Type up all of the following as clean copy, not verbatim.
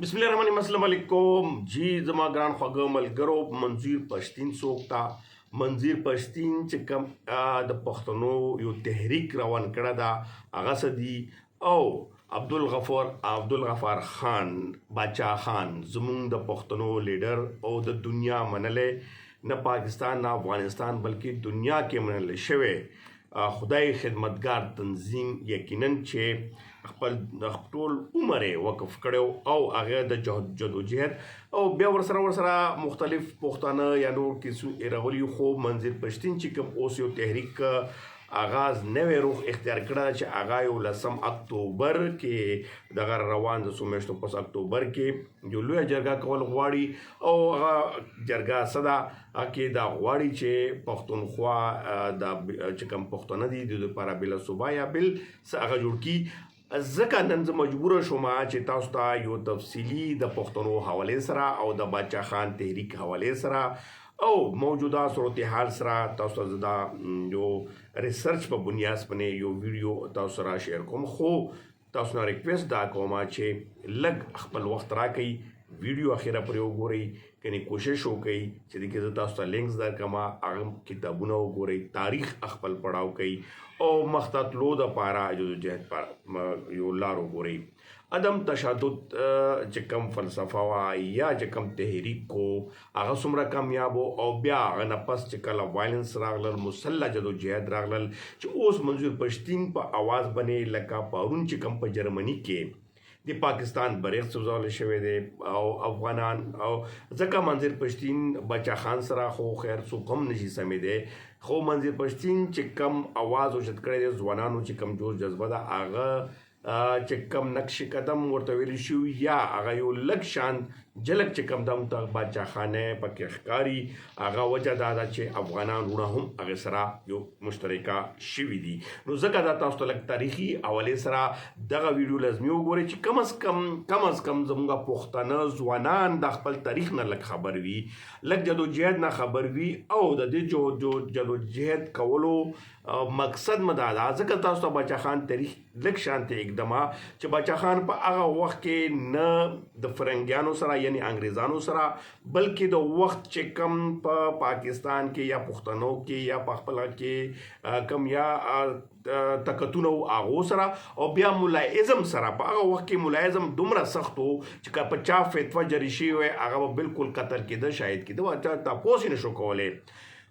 بسم الله الرحمن الرحیم السلام علیکم جی زما ګران خوږه ملګرو منظور پښتین څوک تا منظور پښتین چې کوم د پښتنو یو تحریک روان کړه دا هغه سدي او عبدالغفار خان باچا خان زمونږ د پښتنو لیډر او د دنیا منلې نه پاکستان نه افغانستان بلکې دنیا کې منل شوی خدای خدمتگار تنظیم یقینا چې خپل ټول عمر وقف کړو او هغه د جدوجہد او بیا ورسره مختلف پښتانه یا نور کیسو راغلي خو منظور پښتین چې کوم اوس یو تحریک آغاز نوې روح اختیار کړه چې هغه یو 10 اکتوبر کې دغه روان د سومیشتو پس اکتوبر کې یو لوی جرګه کول غواړي او هغه جرګه صدا کې دا غواړي چې پښتونخوا د چې کوم پښتانه دي د لپاره بل صوبا یا بل هغه جوړ کی ځکه نن زه مجبوره شوم چې تاسو ته یو تفصیلی د پښتنو حوالې سره او د باچا خان تحریک حوالې سره او موجوده صورتحال سره تاسو ته دا یو ریسرچ په بنیاد باندې یو ویډیو تاسو سره شیر کوم خو تاسو نه ریکوست دا کوم چې لږ خپل وخت راکړئ ویډیو اخیره پرې وګورئ کني کوشش وکړئ چې د کې تاسو ته لینکس درکما هغه کتابونه وګورئ تاریخ خپل پڑھاو کوي او مختص لو د پارا جدوجہد پر یو لار وګورئ عدم تشدد چې کوم فلسفه وا یا چې کوم تحریک کو هغه څومره کامیاب او بیا هغه نه پس چې کله وایلنس راغلل مسلح جدوجہد راغلل چې اوس منظور پښتین په आवाज باندې لکه پرون چې کوم په جرمني کې د پاکستان بریښ سوزول شوی دی او افغانان او ځکه منظور پښتین بچا خان سره خو خیر څو کم نشي سمې دی خو منظور پښتین چې کم आवाज اوچت کړی دی ځوانانو چې کم جوش جذبه ده هغه چې کم نقش قدم ورته ویل شو یا هغه یو لږ شان جلک چې کم دم ته باچا خانه پکې ښکاری هغه وجه دا ده چې افغانان ونه هم هغه سره یو مشترکه شوي دي نو ځکه دا تاسو ته لږ تاریخي حوالې سره دغه ویډیو لازمي وګورئ چې کم از کم زموږ پښتانه ځوانان د خپل تاریخ نه لږ خبر وي لږ جدوجہد نه خبر وي او د دې جدوجہد کولو مقصد مدا دا ځکه تاسو ته باچا خان تاریخ لږ شانته اقدامه چې باچا خان په هغه وخت کې نه د فرنګیانو سره یعنی انګریزانو سره بلکې د وخت چې کم په پاکستان کې یا پښتنو کې یا په خپل کې کم یا تکتونو هغه سره او بیا ملایزم سره په هغه وخت کې ملایزم دومره سخت وو چې که په چا فتوا جری شي وي هغه بالکل قتل کېده شاید کېده تاسو نشو کولای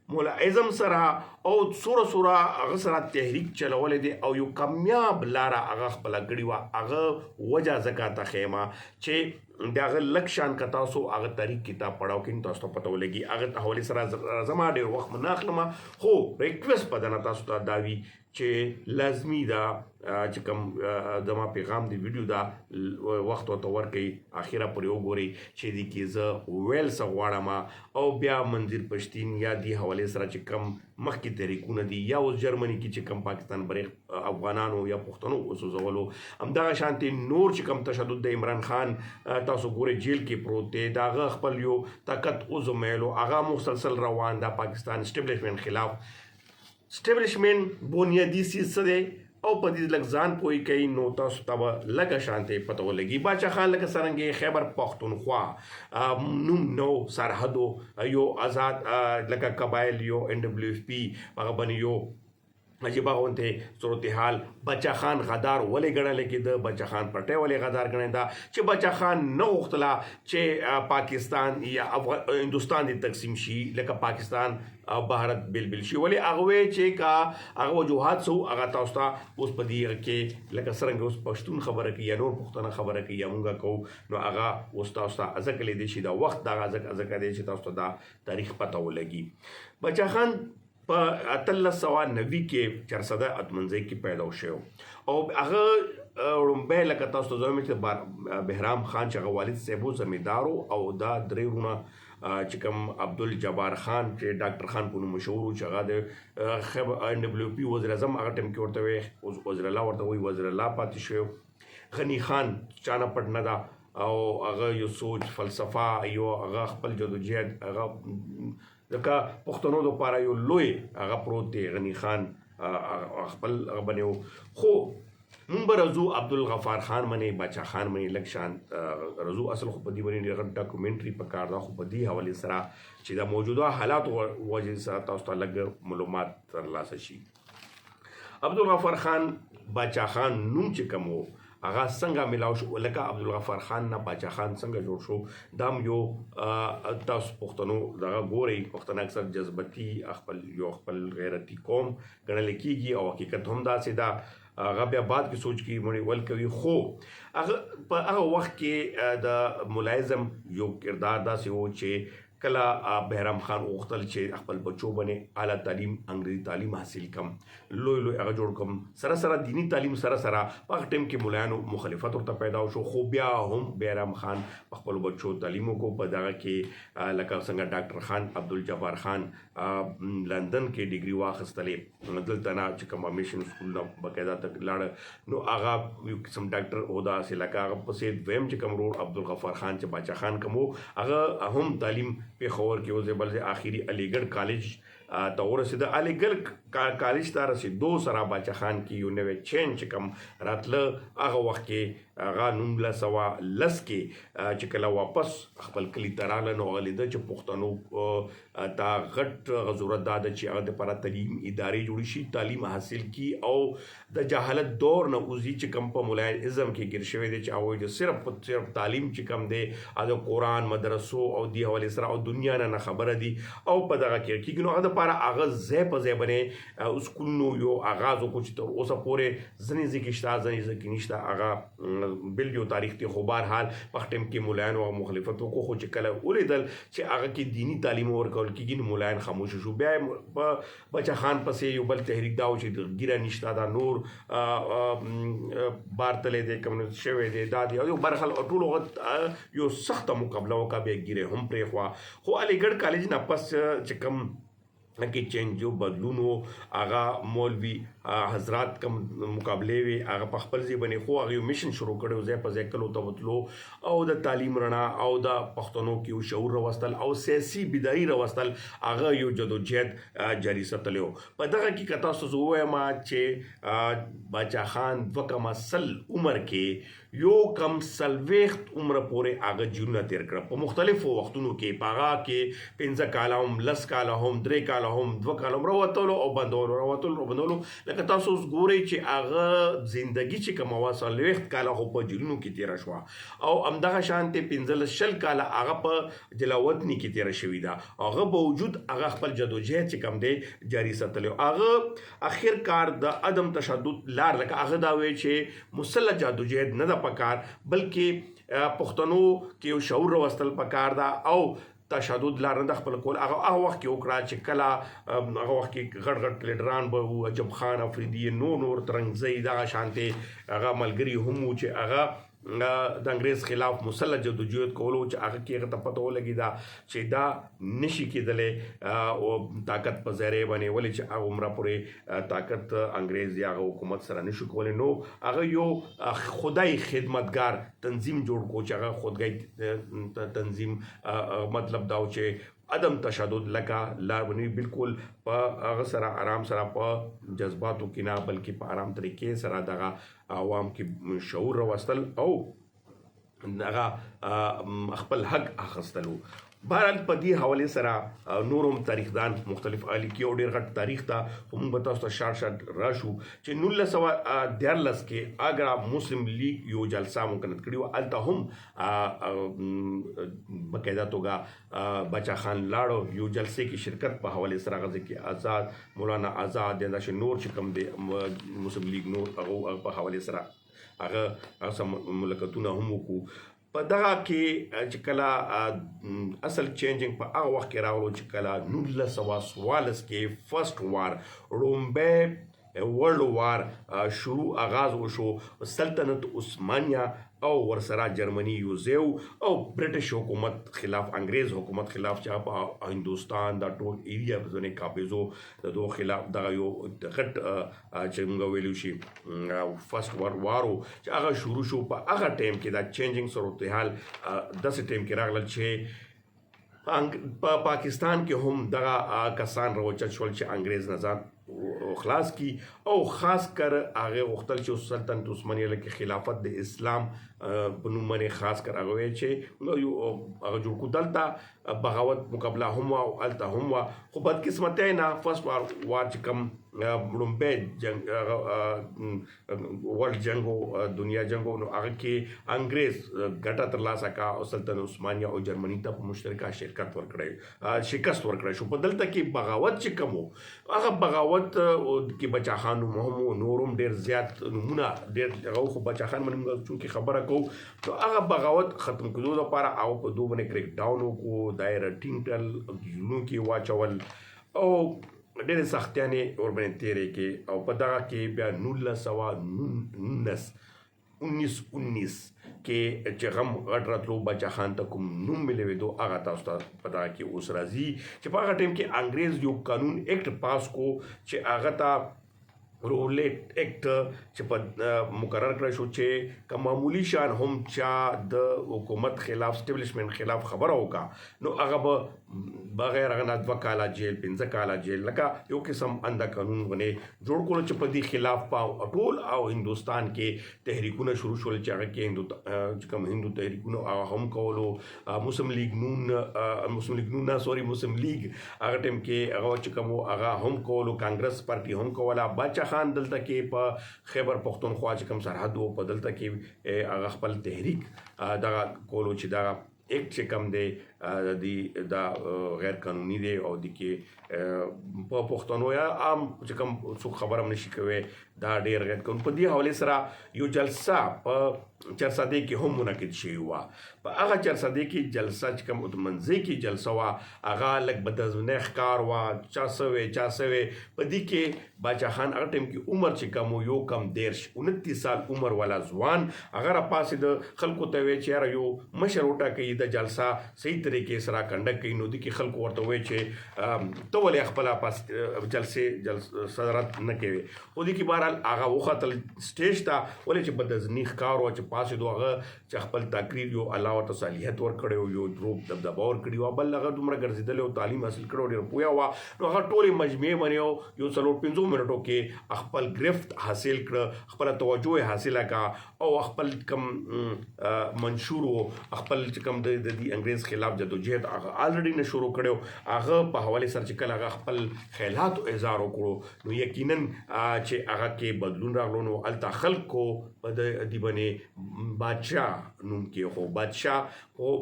ملازم سره او سوره هغه سره تحریک چلول دي او یو کامیاب لاره هغه خپل کړی و هغه وجه زکات خیمه چې دغه لکشان کا تاسو هغه تاریخ کتاب پڑھاو کین تاسو ته پته ولګي هغه حواله سره زما ډیر وخت مناخلم خو ریکوست پدنه تاسو ته داوی چې لازمی دا چې کوم دما پیغام دی ویډیو دا وخت ورته ورکړي اخیره پرې وګورئ چې د کې زه ویل څه غواړم او بیا منظور پښتین یا دی حواله سره چې کوم مخکې تحریکونه دي یا اوس جرمني کې چې کوم پاکستان بریښ افغانانو یا پښتنو وسوځولو همدغه شانتي نور چې کوم تشدد د عمران خان تاسو ګورئ جیل کې پروت دی دغه خپل یو طاقت او زمیلو هغه مسلسل روان دا پاکستان اسټابلیشمنت خلاف اسټابلیشمنت بنیادی سیس دی او په دې لږ ځان پوي کوي نو تاسو ته لږه شانتي پته ولګي باچا خان لکه څرنګه خیبر پښتونخوا نوم نو سرحدو یو آزاد لکه قبایل یو NWFP هغه باندې یو عجیبه غونته صورتحال بچا خان غدار ولې ګڼل کېده بچا خان پټه ولې غدار ګڼنده چې بچا خان نه غوښتله چې پاکستان یا هندوستان دې تقسیم شي لکه پاکستان او بھارت بلبل شي ولې هغه چې کا هغه وجوهات سو هغه تاسو ته اوس په دې کې لکه څنګه اوس پښتون خبره کوي یا نور پښتون خبره کوي یا مونږه کو نو هغه اوس تاسو ته ځکه لیدي شي دا وخت دا ځکه دی چې تاسو ته دا تاریخ پته ولګي بچا خان په 1390 کې 458 کې پیدا شو او هغه رومبه لکه تاسو ته زموږ چې بهرام خان چې والد صاحب زمیندارو او دا درېونه چې کوم عبدالجبار خان چې ډاکټر خان په نوم مشهور چې هغه د NWP وزیر اعظم هغه ټیم کې ورته وي وزیر الله ورته وي وزیر الله پاتې شو غنی خان چانه پټ نه دا او هغه یو سوچ فلسفه یو هغه خپل جدوجہد هغه ځکه پښتنو لپاره یو لوی هغه پروت دی غنی خان خپل بنیو خو مونږ به رضو عبدالغفار خان منې باچا خان منې لږ شان رضو اصل خو په دې باندې ډېر غټ ډاکومنټري پکار ده خو په دې حوالې سره چې د موجوده حالاتو وجې سره تاسو ته لږ معلومات ترلاسه شي. عبدالغفار خان باچا خان نوم چې کوم و هغه څنګه ملاو شو لکه عبدالغفار خان نه باچا خان څنګه جوړ شو دا هم یو تاسو پښتنو دغه ګورئ پښتانه اکثر جذبتي خپل غیرتي قوم ګڼل کېږي او حقیقت هم داسې ده. هغه بیا بعد کې سوچ کې مړی ول کوي خو هغه په هغه وخت کې د ملازم یو کردار داسې و چې کله بهرام خان غوښتل چې خپل بچو باندې اعلی تعلیم انګریزي تعلیم حاصل کم لوی هغه جوړ کم سره سره دینی تعلیم سره سره په هغه ټیم کې ملایانو مخالفت ورته پیدا شو خو بیا هم بهرام خان په خپل بچو تعلیمو کو په دغه کې لکه څنګه ډاکټر خان عبدالجبار خان لندن کې ډیګري واخیستلې دلته نه چې کوم میشن سکول نه باقاعده تک لاړ نو هغه یو قسم ډاکټر عہده حاصل لکه هغه پسې دویم چې کوم ورور عبدالغفار خان چې باچا خان کوم هغه هم تعلیم پیښور کې اوسه بل اخیری علی ګړھ کالج ته ورسېده. علی ګړھ کالج ته رسېدو سره باچا خان کې یو نوی چین چې کوم راتله هغه وخت کې هغه 1910 کې چې کله واپس خپل کلي ته راغله نو هغه لیده چې پښتنو ته غټ ضرورت دا ده چې هغه دپاره تعلیم ادارې جوړې شي تعلیم حاصل کړي او د جهالت دور نه وځي چې کوم په ملایزم کې ګیر شوی دی چې هغوی د صرف تعلیم چې کوم دی د قرآن مدرسو او دې حوالې سره او دنیا نه خبره دي او په دغه کې کېږي نو هغه دپاره هغه ځای په ځای باندې سکولونو یو آغاز وکړو چې تر اوسه پورې ځینې ځای کې شته ځینې ځای کې نشته هغه بل یو تاریخ دی خو بهرحال په ټیم کې ملایانو هغه مخالفت وکړو خو چې کله ولیدل چې هغه کې دینی تعلیم ورکول کېږي نو ملایان خاموشه شو. بیا په بچا خان پسې یو بل تحریک دا و چې ګیره نشته دا نور بار تللی دی کمیونست شوی دی دا دی او برخل ټولو یو سخته مقابله وکړه بیا ګیرې هم پرېښوه خو علی ګړھ کالج نه پس چې کوم کې چینج بدلون و هغه مولوي حضرات کم مقابلې وي هغه په خپل ځای باندې خو هغه یو میشن شروع کړی ځای په ځای کلو ته وتلو او د تعلیم رڼا او د پښتنو کې یو شعور راوستل او سیاسي بیداري راوستل هغه یو جدوجہد جاري ساتلی و. په دغه کې که تاسو زه ووایم چې باچا خان 2 کم سل عمر کې یو کم څلوېښت عمره پورې هغه جیلونه تېر کړه په مختلفو وختونو کې په هغه کې 15 کاله هم 10 کاله هم 3 کاله هم 2 کاله هم راوتلو او بندولو لکه تاسو اوس ګورئ چې هغه زندګي چې کومه وه 40 کاله خو په جیلونو کې تېره شوه او همدغه شانتې 15 کاله هغه په جلاوطني کې تېره شوې ده هغه باوجود هغه خپل جدوجہد چې کوم دی جاري ساتلی هغه اخر کار د عدم تشدد لار لکه هغه دا وایي چې مسلح جدوجہد نه ده پکار بلکې پښتنو کې یو شعور راوستل پکار ده او تشدد لار نه خپل کول هغه وخت کې وکړه چې کله هغه وخت کې غټ لیډران به وو عجب خان افریدي نور ترنګزی دغه شانتې هغه ملګري هم وو چې هغه د انګریز خلاف مسلح جدوجہد کولو چې هغه کې هغه ته پته ولګي دا چې دا نشي کېدلی او طاقت په ذریعه باندې ولې چې هغه عمره پورې طاقت انګریز یا هغه حکومت سره نشو کولی نو هغه یو خدای خدمتګار تنظیم جوړ کو چې هغه خودګۍ تنظیم مطلب دا و چې عدم تشدد لکه لار بنوي بالکل په هغه سره آرام سره په جذباتو کې نه بلکې په آرام طریقې سره دغه عوام کې شعور راوستل او هغه خپل حق اخیستلو. بهرحال په دې حوالې سره نور هم تاریخدان مختلف لیکي او ډېر غټ تاریخ ته خو موږ به تاسو ته شارټ راشو چې 1914 کې اګرا مسلم لیگ یو جلسه مقرر کړې وه هلته هم باقاعده توګه باچا خان لاړو یو جلسې کې شرکت په حوالې سره هغه ځای کې آزاد مولانا آزاد یا داسې نور چې کوم دی مسلم لیگ نور هغه په حوالې سره هغه ملاقاتونه هم وکړو. په دغه کې چې کله اصل چینجنګ په هغه وخت کې راغلو چې کله 1914 کې فرست وار لومبی ورلډ وار شروع آغاز وشو سلطنت عثمانیه او ورسره جرمني یوزیو او برټش حکومت خلاف انګریز حکومت خلاف چې په هندوستان دا ټول ایریا ځنې قابضو د دوه خلاف دغه یو غټ چې موږ ویلو شي فرست وارو چې هغه شروع شو په هغه ټایم کې دا چینجنګ صورتحال داسې ټایم کې راغلل چې په پاکستان کې هم دغه کسان راوچت شول چې انګریز نظام خلاص کی او خاص کر هغه غوښتل چې سلطنت عثمانیه کې خلافت د اسلام په نوم باندې خاص کر هغه چې یو هغه جوړ کو دلته بغاوت مقابله هم او الته هم خو بدقسمتۍ نه فرست وار چې کوم لومبۍ جنګ ورلډ جنګ دنیا جنګ نو هغه کې انګریز ګټه ترلاسه کا او سلطنت عثمانیه او جرمني ته په مشترکه شکست ورکړی شو په دلته کې بغاوت چې کوم هغه بغاوت کې بچا خان نوم نورم ډیر زیات نمونه ډیر هغه خو بچا خان باندې چونکې خبره کو نو هغه بغاوت ختم کېدو لپاره او په دوه باندې کریک ډاون وکړو دایره ټینګ کړل ګیلونو کې واچول او ډېرې سختیانې ورباندې تېرې کې او په دغه کې بیا 1919 کې چې غم غټ راتلو بچا خان ته کوم نوم ملوېدو هغه تاسو ته په دغه کې اوس راځي چې په هغه ټایم کې انګریز یو قانون ایکټ پاس کو چې هغه ته رولیټ ایکټ چې په مقرر کړی شو چې که معمولی شان هم چا د حکومت خلاف اسټبلیشمنټ خلاف خبره وکړه نو هغه به بغیر هغه نه 2 کاله جیل 5 کاله جیل لکه یو قسم انده قانون باندې جوړ کړو چې په دې خلاف ټول او هندوستان کې تحریکونه شروع شول چې هغه کې کوم هندو تحریکونه هم کولو مسلم لیگ نون مسلم لیگ هغه ټیم کې هغه چې کوم هغه هم کولو کانګرس پارټي هم کوله بچا خان دلته کې په خیبر پختونخوا چې کوم سرحد وو په دلته کې هغه خپل تحریک دغه کولو چې دغه ایک چې کم دی دا غیر قانوني دی او د کې په پښتنو یا عام چې کوم څوک خبره هم نشي کوي دا ډېر غیر قانوني په دې حوالې سره یو جلسه په چرسدې کې هم منعقد شوې وه په هغه چرسدې کې جلسه چې کوم منځۍ کې جلسه وه هغه لږ بدنظمۍ ښکار وه چا څه وی په دې کې باچا خان هغه ټایم کې عمر چې کوم یو کم 29 سال عمر والا ځوان هغه راپاسېده خلکو ته وی چې یاره یو مشر وټاکئ د جلسه صحیح طریقې سره کنډکټ کړي نو دې کې خلکو ورته وی چې ته ولې خپله جلسې صدارت نه کوې خو دې کې بهرحال هغه وختل سټیج ته ولې چې بدنظمي ښکار وه چې پاسېدو هغه چې خپل تقریر یو الله ورته صلاحیت ورکړی و یو دروب دبدبه ورکړي وه بل هغه دومره ګرځېدلی او تعلیم حاصل کړی و ډېر پوهه وه نو هغه ټولې مجموعې باندې یو 4-5 منټو کې خپل ګرفت حاصل کړه خپله توجه یې حاصله کړه او خپل کوم منشور و خپل چې کوم د انګریز خلاف جدوجہد هغه آلریډي نه شروع کړی هغه په حوالې سره چې کله هغه خپل خیالاتو اظهار وکړو نو یقینا چې هغه کې بدلون راغلو نو هلته خلکو په دې باندې بادشاه نوم کې خو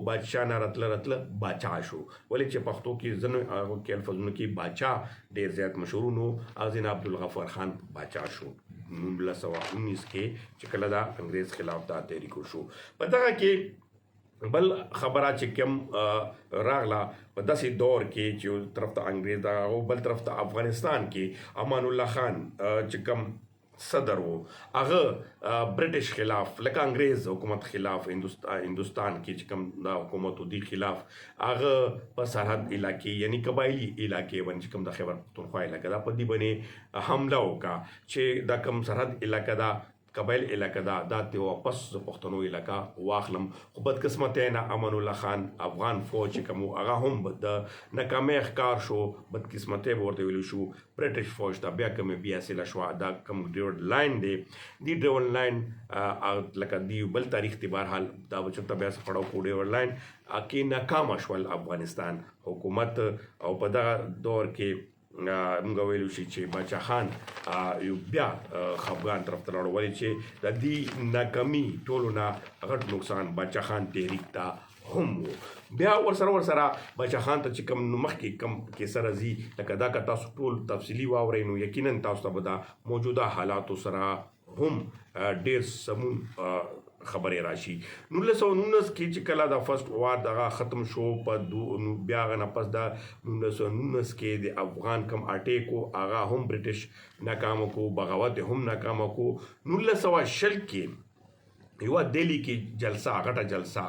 بادشاه نه راتله باچا شو ولې چې پښتو کې ځینو هغو کې الفاظونو کې باچا ډېر زیات مشهور نو اغزین عبدالغفار خان باچا شو 1919 کې چې کله دا انګریز خلاف دا تحریک شو په دغه کې بل خبره چې کوم راغله په داسې دور کې چې یو طرف ته انګریز دا او بل طرف ته افغانستان کې امان الله خان چې کوم صدر وو هغه برټش خلاف لکه انګریز حکومت خلاف هندوستان کې چې کوم دا حکومت دی خلاف هغه په سرحد علاقې یعنی قبایلی علاقې باندې کوم د خیبر پختونخوا علاقه دا په دې باندې حمله وکړه چې دا کوم سرحد علاقه دا قبایل علاقه دا ته واپس پښتنو علاقه واخلم خو بدقسمتۍ نه امان الله خان افغان فوج کوم هغه هم د ناکامۍ ښکار شو بدقسمتۍ به ورته ویلو شو برټش فوج ته بیا کومې بیا سیله شوه دا کوم ډیورډ لاین دی دی ډیورډ لاین لکه دی بل تاریخ دی بهرحال دا به چېرته بیا څه پړاو کړو ډیورډ لاین کې ناکامه شول افغانستان حکومت او په دغه دور کې موږ ویلو شي چې باچا خان یو بیا خفګان طرف ته لاړو ولې چې د دې ناکامي ټولو نه غټ نقصان باچا خان تحریک ته هم و بیا ورسره باچا خان ته چې کوم مخکې کم کیسه راځي لکه دا که تاسو ټول تفصیلي واورئ نو یقینا تاسو ته به دا موجوده حالاتو سره هم ډېر سمون خبرې راشي 1919 کې چې کله دا فرست وار دغه ختم شو په بیا هغه نه پس دا 1919 کې د افغان کم اټیک و هغه هم برټش ناکامه کو بغاوت هم ناکامه کو 1920 کې یو دلی کې جلسه غټه جلسه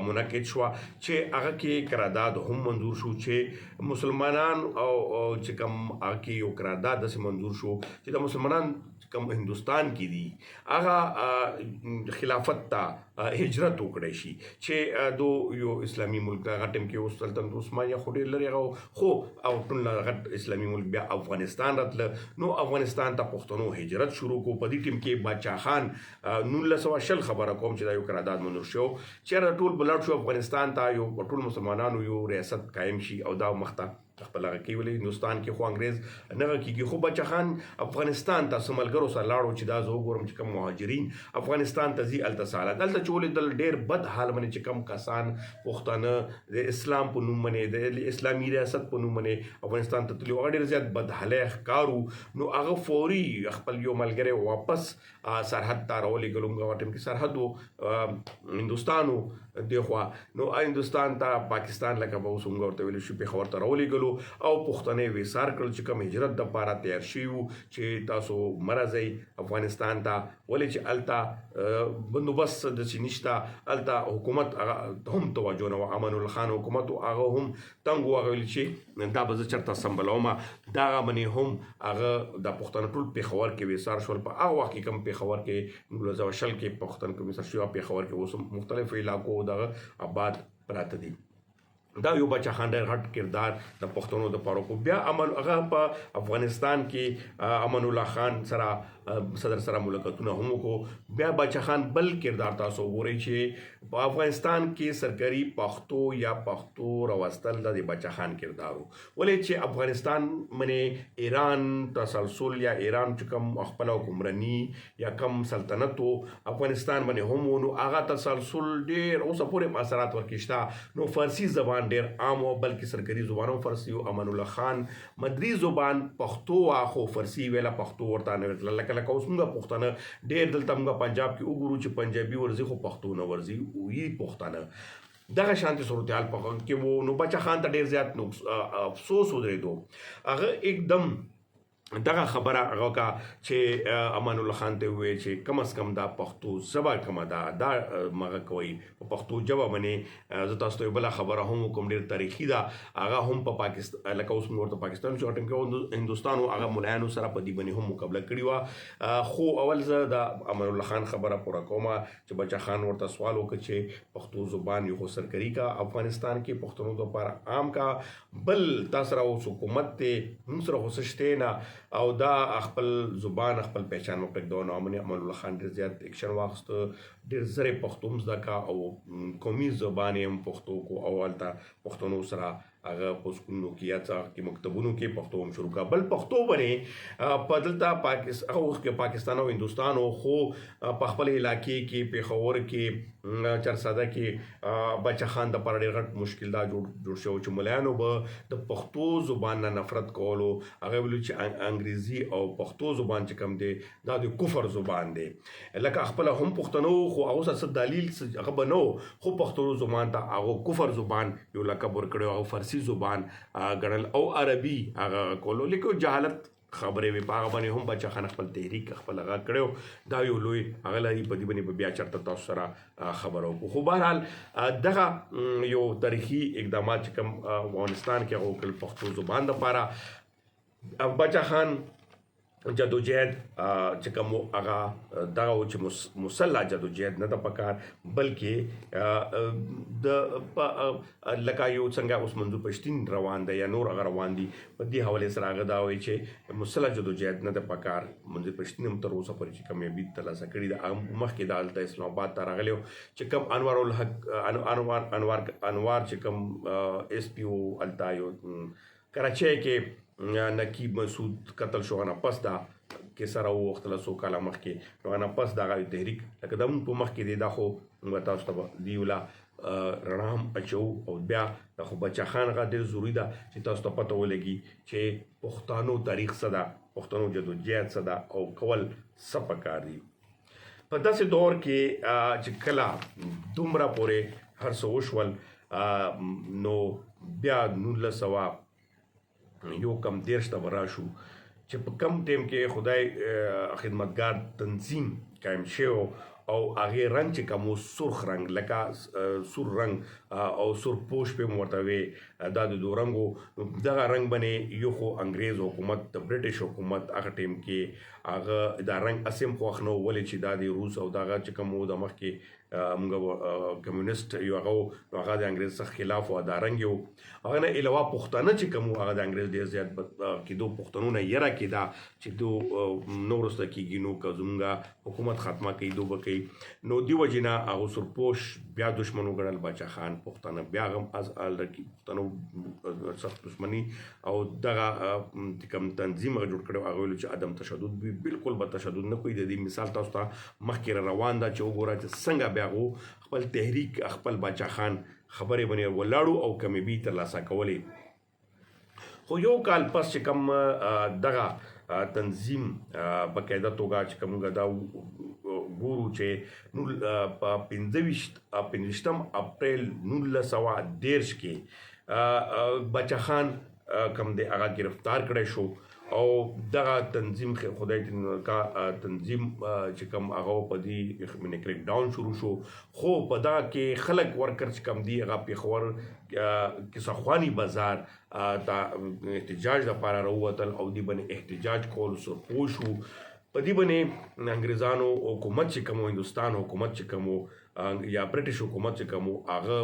منعقد شوه چې هغه کې قرارداد هم منظور شو چې مسلمانان او چې کوم هغه کې یو قرارداد داسې منظور شو چې د مسلمانان کوم هندوستان کې دي هغه خلافت ته هجرت وکړی شي چې دو یو اسلامي ملک هغه ټیم کې اوس سلطنت عثمانیه خو ډېر لري خو او ټول غټ اسلامي ملک بیا افغانستان راتله نو افغانستان ته پښتنو هجرت شروع کو په دې ټیم کې باچا خان 1920 خبره کوم چې دا یو قرارداد منور شو چې ټول بلډ شو افغانستان ته یو ټول مسلمانانو یو ریاست قائم شي او دا مخته خپل هغه کې ولې هندوستان کې خو انګريز نه کېږي خو بچا خان افغانستان ته سملګرو سره لاړو چې دا زه وګورم چې کوم مهاجرین افغانستان ته ځي الته ساله دلته چولې دل ډېر بد حال باندې چې کم کسان پښتانه د اسلام په نوم باندې د اسلامي ریاست په نوم باندې افغانستان ته تللي ډېر زیات بد حاله ښکارو نو هغه فوري خپل یو ملګری واپس سرحد ته راولېږلو موږ ټیم کې سرحد و هندوستان دیخوا نو هندوستان ته پاکستان لکه به اوس موږ ورته ویلی شو پېښور ته راولېږلو او پښتنې ویسار کړل چې کوم هجرت دپاره تیار شوي وو چې تاسو مه راځئ افغانستان ته ولې چې هلته بندوبست داسې نشته هلته حکومت هغه هم توجه نه وه امان الله خان حکومت هغه هم تنګ و هغه ویل چې دا به زه چېرته سمبلومه دغه باندې هم هغه د پښتانه ټول پېښور کې ویسار شول په هغه وخت کې کوم پېښور کې 1920 کې پښتون کوم ویسار شوي پېښور کې اوس مختلفو علاقو دغه آباد پراته دي دا یو بچا خان ډېر غټ کردار د پښتنو د پاره کو بیا هغه په افغانستان کې امان الله خان سره صدر سره ملاقاتونه هم وکړو بیا بچا خان بل کردار تاسو وګورئ چې په افغانستان کې سرکاري پښتو یا پښتو راوستل د بچا خان کردار ولې چې افغانستان باندې ایران تسلسل یا ایران چې کوم خپل حکمرانی یا کوم سلطنت افغانستان باندې هم نو هغه تسلسل ډېر اوسه پورې اثرات ورکشته نو فارسی زبان ډېر عام او بلکې سرکاري زبانو فارسی او امان الله خان مدري زبان پښتو واخو فارسی ویله پښتو ورته نه ویل لکه اوس موږ پښتانه ډېر دلته موږ پنجاب کې وګورو چې پنجابي ورزي خو پښتو نه ورزي وی پښتانه دغه شانتي صورتحال په کې وو نو بچا خان ته ډېر زیات افسوس ودرېدو هغه एकदम دغه خبره هغه کا چې امان الله خان ته وویل چې کم از کم دا پښتو ژبه کومه دا مغه کوي په پښتو ژبه باندې زه تاسو ته بله خبره هم کوم ډېر تاریخي ده هغه هم په پاکستان لکه اوس موږ ورته پاکستان چې ټیم کې هندوستان او هغه ملایانو سره په دې باندې هم مقابله کړې وه خو اول زه د امان الله خان خبره پوره کومه چې بچا خان ورته سوال وکړ چې پښتو زبان یو سرکاري کا افغانستان کې پښتنو لپاره عام کا بل تاسو را اوس حکومت ته موږ سره خو شته نه او دا خپل زبان خپل پہچان وکړو نو امان الله خان ډېر زیات اکشن واخست ډېر زره پښتو زده کا او قومي زبان هم پښتو کو اولته پښتنو سره هغه په سکولونو کې یا څه کې مکتبونو کې پښتو هم شروع کا بل پښتو باندې په دلته پاکستان اوس کې پاکستان او هندوستان او خو په خپل علاقې کې پېښور کې چرساده کې بچا خان د پر ډېر غټ مشکل دا جوړ شو چې ملایانو به د پښتو زبان نه نفرت کولو هغه ویلو چې انګریزي او پښتو زبان چې کوم دی دا د کفر زبان دی لکه خپل هم پښتنو خو اوس څه دلیل هغه بنو خو پښتو زبان ته هغه کفر زبان یو لقب ورکړو او فارسی زبان ګڼل او عربي هغه کولو لیکو جهالت خبرې وي په هغه باندې هم بچا خان خپل تحریک خپل هغه کړو دا یو لوی هغه لري په دې باندې بیا چرته تاسو سره خبرو خو بهرحال دغه یو تاریخي اقدامات چې کوم افغانستان کې هغه کل پښتو زبان لپاره بچا خان جدوجہد چې کوم هغه دغه چې مسلح جدوجہد نه د پکار بلکې د لکه یو څنګه اوس منظور پښتين روان دی یا نور هغه روان دي په دې حواله سره هغه دا وایي چې مسلح جدوجہد نه د پکار منظور پښتين هم تر اوسه پورې چې کامیابي ترلاسه کړې ده مخکې د الته اسلام آباد ته راغلی چې کوم انوار الحق انوار چې کوم اس پی او الته یو کراچۍ کې نقیب مسعود قتل شو نه پس دا کې سره وخت له سو کاله مخکې نو نه پس دا غوي تحریک لکه دم په مخکې دی دا خو موږ تاسو ته دیولا رڼا هم اچو او بیا د خو بچا خان غا ډېر ضروري ده چې تاسو ته پته ولګي چې پښتنو تاریخ څه ده پښتنو جدوجہد څه ده او کول څه پکار دي په داسې دور کې چې کله دومره پورې هر څه وشول نو بیا 1900 یو کم 13 ته راشو چې په کم ټیم کې خدای خدمتګار تنظیم قائم شو او هغې رنګ چې کوم سرخ رنګ لکه سور رنګ او سور پوش په ورته وي دا د دوه رنګو دغه رنګ باندې یو خو انګریز حکومت د برټش حکومت هغه ټیم کې هغه دا رنګ اسیم خوښ نه ولې چې دا د روس او دغه چې کوم د مخکې موږ کمیونست یو هغه د انګریز څخه خلاف و دا رنګ یو هغه نه علاوه پښتانه چې کوم هغه د انګریز ډېر زیات کېدو پښتنو نه یره کېده چې دو نو وروسته کېږي نو که زموږ حکومت ختمه کوي دو به کوي نو دې وجې نه هغه سرپوش بیا دشمن وګڼل باچا خان پښتانه بیا هم از پښتنو سخت دشمني او دغه کوم تنظیم هغه جوړ کړی هغه ویلو چې عدم تشدد بالکل به تشدد نه کوي د دې مثال تاسو ته مخکې روان ده چې وګوره چې څنګه بیا خپل تحریک خپل باچا خان خبرې باندې ولاړو او کامیابي ترلاسه کولې خو یو کال پس چې کوم دغه تنظیم باقاعده توګه چې کومه دا ګورو چې په 25 اپریل 1913 کې باچا خان کوم دی هغه گرفتار کړی شو او دغه تنظیم خدای کا تنظیم چې کوم هغه په دې منې کریک ډاون شروع شو خو په دغه کې خلک ورکر چې کوم دی هغه پیښور کې سخوانی بازار دا احتجاج لپاره راووتل او دی باندې احتجاج کول سرپوش وو په دې باندې انګریزانو حکومت چې کوم هندوستان حکومت چې کوم یا برټش حکومت چې کوم هغه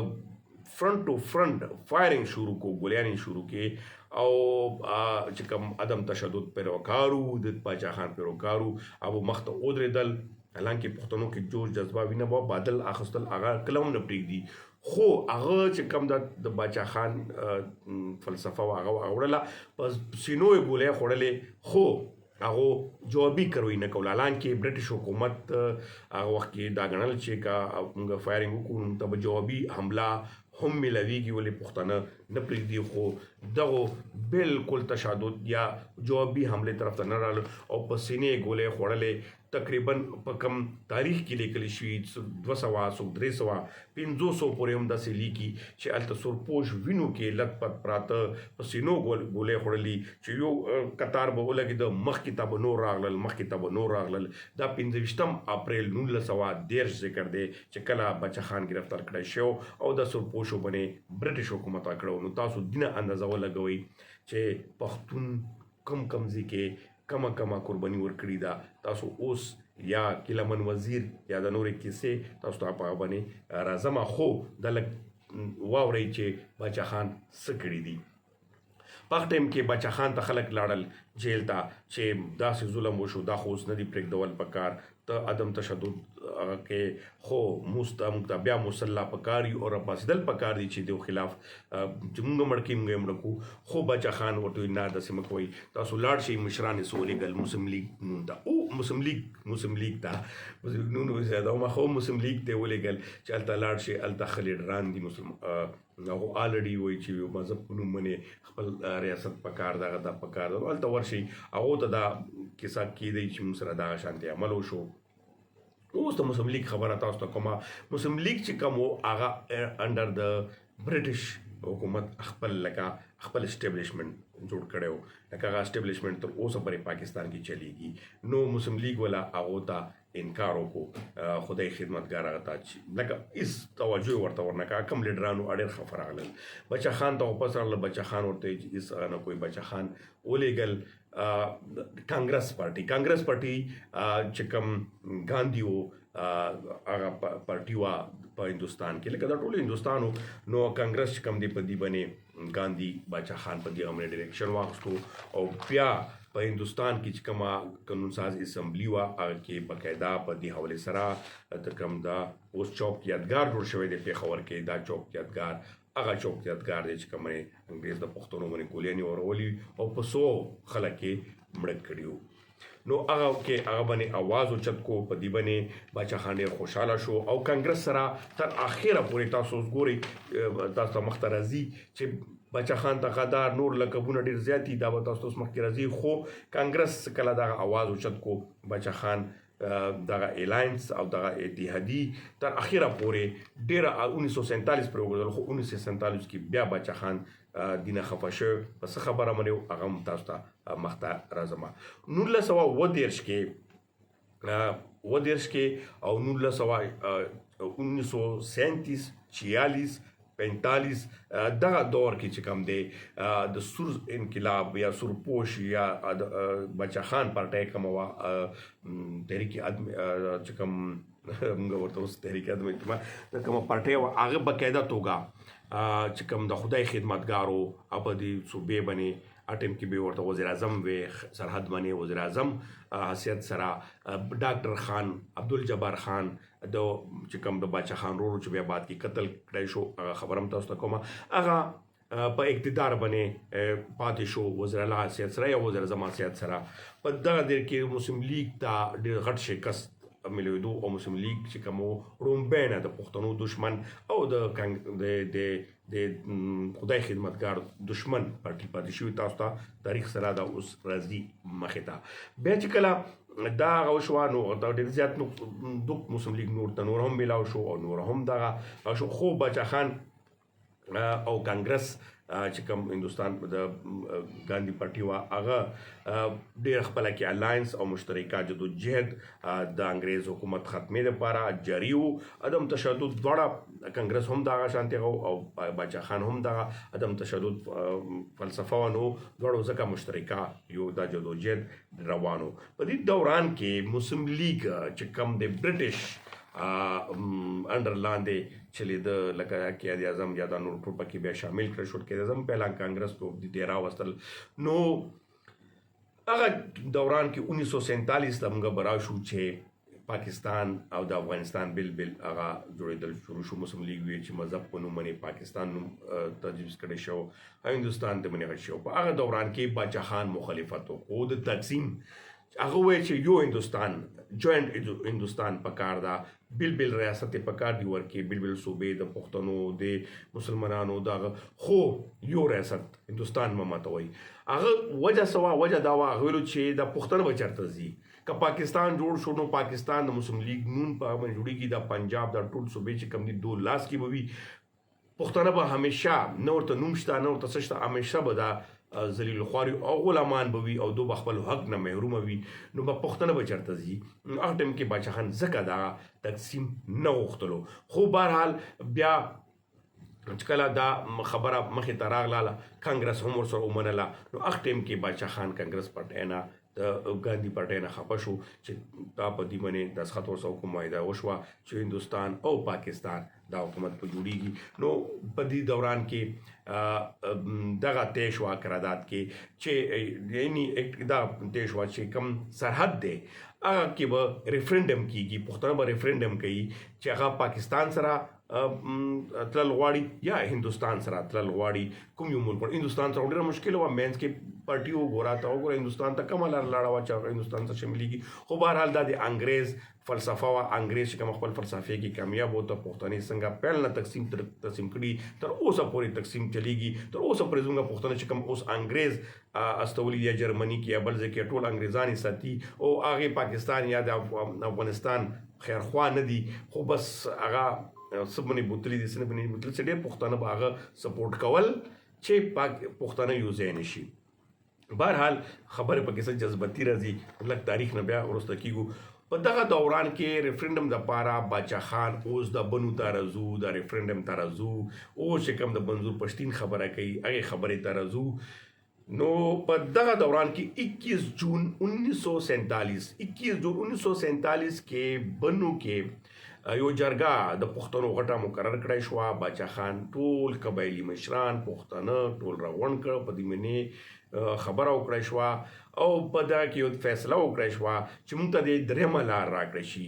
فرنٹ ټو فرنٹ فایرنګ شروع کو ګولیانې شروع کې او چې کوم عدم تشدد پیروکارو د باچا خان پیروکارو او مخته ودرېدل حالانکه پښتنو کې جوش جذبه وینه به بادل اخستل هغه کلم نه پرېږدي خو هغه چې کوم د باچا خان فلسفه هغه اوړله پس سینو یې ګولۍ خوړلې خو هغه جوابي کروي نه کول حالانکه برټش حکومت هغه وخت کې دا ګڼل چې کا موږ فایرنګ وکړو ته جوابي حمله هم ملويږي ولې پښتانه نه پرېږدي خو دغه بالکل تشدد یا جوابي حمله طرف ته نه راغلل او په سینې ګولۍ خوړلې تقریبا په کم تاریخ کې لیکل شوي 200 350 پورې هم داسې لیکي چې هلته سرپوش وینو کې لت پت پراته په سینو ګولۍ خوړلي چې یو کتار به ولګېده مخکې ته به نور راغلل دا 25 اپریل 1913 ذکر دی چې کله باچا خان گرفتار کړی شو او د سرپوشو باندې برټش حکومت کړو نو تاسو دینه اندازه ولګوئ چې پښتون کم ځای کې کمه قرباني ورکړې ده تاسو اوس یا کلمن وزیر یا د نورې کیسې تاسو ته په باندې راځم خو د لږ واورئ چې باچا خان څه کړي دي په ټیم کې باچا خان ته خلک لاړل جیل ته چې داسې ظلم وشو دا خو اوس نه دي پرېږدول پکار ته عدم تشدد کې خو موږ بیا مسلح پکار یو او راپاڅېدل پکار دي چې د خلاف چې موږ مړ کړي موږ مړ کړو خو باچا خان ورته نه داسې مه کوئ تاسو لاړ شئ مشران یې څه ولېږل مسلم لیګ نوم ته مسلم لیګ ته نون زیاده ومه خو مسلم لیګ ته ولېږل چې هلته لاړ شئ هلته ښه لیډران دي مسلم هغه آلرډي وایي چې یو مذهب په نوم باندې خپل ریاست پکار دغه دا پکار ده هلته ورشئ هغو ته دا کیسه کېدی چې موږ سره دغه شانتې عمل وشو اوس د مسلم لیګ خبره تاسو ته کومه مسلم لیګ چې کوم و هغه انډر د برټش حکومت خپل اسټیبلیشمنټ جوړ کړی و لکه هغه اسټیبلیشمنټ تر اوسه پورې پاکستان کې چلیږي نو مسلم لیګ والا هغو ته انکار وکړو خدای خدمتګار هغه ته چې لکه هېڅ توجه ورته ورنه کړه کم لیډرانو ډېر خفه راغلل باچا خان ته واپس راغلل باچا خان ورته چې هېڅ نه کوي باچا خان ولېږل کانګرس پارټي چې کوم ګاندھی و هغه پارټي وه په هندوستان کې لکه دا ټول هندوستان و نو کانګرس چې کوم دی په دې باندې ګاندھی باچا خان په دې باندې ډایرکشن واخیستو او بیا په هندوستان کې چې کومه قانون ساز اسمبلی وه هغه کې باقاعده په دې حوالې سره د کوم دا اوس چوک یادګار جوړ شوی دی پېښور کې دا چوک یادګار هغه چوک یادګار دی چې کوم انګریز د پښتنو باندې ګولیانې ورولي او په 100 خلک یې مړه کړي نو هغه کې هغه باندې आवाज اوچت کو په دې باندې باچا خان ډېر خوشاله شو او کانګرس سره تر اخره پورې تاسو ګورئ تاسو مخ ته راځي چې باچا خان ته غدار نور لقبونه ډېر زیات دي دا به تاسو مخ کې راځي خو کانګرس کله دغه आवाज اوچت کو باچا خان دغه الاینس او دغه اتحادی تر اخره پورې ډېره 1947 پورې وګرځول خو 1947 کې بیا باچا خان دینه خفه شو پس خبره مې هغه تاسو ته مخته راځم 1930 کې 1937 کې او 1937 46 45 دغه دور کې چې کوم دی د سور انقلاب یا سورپوش یا بچا خان پارټۍ کوم وا تحریک ادم چې کوم موږ ورته اوس تحریک ادم اجتماع د کوم پارټۍ وا هغه بقاعده توګه چې کوم د خدای خدمتګارو ابدي صوبې باندې اټم کې به ورته وزیر اعظم وې سرحد باندې وزیر اعظم حیثیت سره ډاکټر خان عبدالجبار خان د چې کوم د باچا خان ورور چې بیا بعد کې قتل کړی شو خبرم تاسو ته کومه هغه په اقتدار باندې پاتې شو وزیر اعلی حیثیت سره یا وزیر اعظم حیثیت سره په دغه دیر کې مسلم لیگ ته ډېر غټ شکست ملیدو او مسلم لیگ چې کوم رومبینه د پښتنو دشمن او د خدای خدمتګار دشمن پارټي پاتې شوی تاسو ته تاریخ سره دا اوس راځي مخې ته بیا چې کله دا غوښوا نو دا ډېر زیات نو د مسلم لیگ نور ته نور هم ملاو شو او نور هم دغه شو خو بچا خان او کانګرس چې کوم هندوستان د ګاندھی پارټي وا هغه ډېر خپله کې الاینس او مشترکه جدوجهد د انګریز حکومت ختمې لپاره جاري وو عدم تشدد دواړه کانګرس هم دغه شانتي او باچا خان هم دغه عدم تشدد فلسفه ونو دواړو ځکه مشترکه یو د جدوجهد روانو په دې دوران کې مسلم لیگ چې کوم د برټش انډر لاندې چلیده لکه قائد اعظم یا دا نور ټول پکې بیا شامل کړل شو قائد اعظم پهلا کانګرس کو د ډیرا وستل نو هغه دوران کې 1947 لمغه برا شو چې پاکستان او د افغانستان بل هغه جوړېدل شروع شو مسلم لیگ وی چې مذهب په نوم باندې پاکستان نوم تجویز کړی شو هندوستان ته باندې شو په هغه دوران کې باچا خان مخالفت وکړو د تقسیم هغه وایي چې یو هندوستان جوائنٹ هندوستان پکار دا بل ریاست پکار دی ورکې بل صوبې د پښتنو د مسلمانانو دا خو یو ریاست هندوستان مماتوي هغه وجه سوا وجه دا وا غوړو چې د پښتنو بچرته زی که پاکستان جوړ شو نو پاکستان د مسلم لیگ نون په باندې جوړیږي د پنجاب د ټول صوبې چې کم دي 2 لاس کې بوي پښتنه به همیشه نور ته نومشته نور ته سشته همیشه به دا ذلیل خواري او غلامان بوي او دو خپل حق نه محروم وي نو په پښتنه بچرته زی هغه ټیم کې باچا خان زکه دا تقسیم نه وختلو خو بهرحال بیا کله دا خبره مخې ته راغله کانګرس هم ورسره ومنله نو هغه ټیم کې باچا خان کانګرس پارټۍ نه د ګاندھی پارټۍ نه خفه شو چې دا په دې باندې دستخط ورسره کوم معاهده وشوه چې هندوستان او پاکستان دا حکومت په جوړیږي نو په دې دوران کې دغه طے شوه قرارداد کې چې یعنی دا طے شوه چې کوم سرحد دی هغه کې به ریفرنډم کیږي پښتانه به ریفرنډم کوي چې هغه پاکستان سره تلل غواړي یا هندوستان سره تلل غواړي کوم یو ملک هندوستان سره ډېره مشکل و مینس کې پارټي وګورا ته وګوره هندوستان ته کومه لار لاړه وا چې هندوستان سره شاملېږي خو بهرحال دا د انګریز فلسفه وا انګریز چې کوم خپل فلسفه کې کامیاب وو ته پښتني څنګه پیل نه تقسیم کړي تر اوسه پورې تقسیم چلیږي تر اوسه پورې زموږ پښتنه چې کوم اوس انګریز استولی یا جرمني کې یا بل ځای کې ټول انګریزان ساتي او هغه پاکستان یا د افغانستان خیرخوا نه دي خو بس هغه سبني بوتلې دي سبني بوتلې چې ډېر پښتانه به هغه سپورټ کول چې پښتانه یو ځای نشي بهرحال خبره پکې څه جذباتي راځي لکه تاریخ نه بیا ورسته کیږو په دغه دوران کې ریفرنډم د پاره باچا خان اوس د بنو ترازو د ریفرنډم ترازو او چې کوم د منظور پښتين خبره کوي هغه خبره ترازو نو په دغه دوران کې 21 جون 1947 کې بنو کې یو جرګه د پښتنو غټه مقرر کړی شو باچا خان ټول قبایلی مشران پښتانه ټول راغون کړ په دې منی خبره وکړی شو او په دا کې یو فیصله وکړی شو چې موږ ته د درېمه لار راکړی شي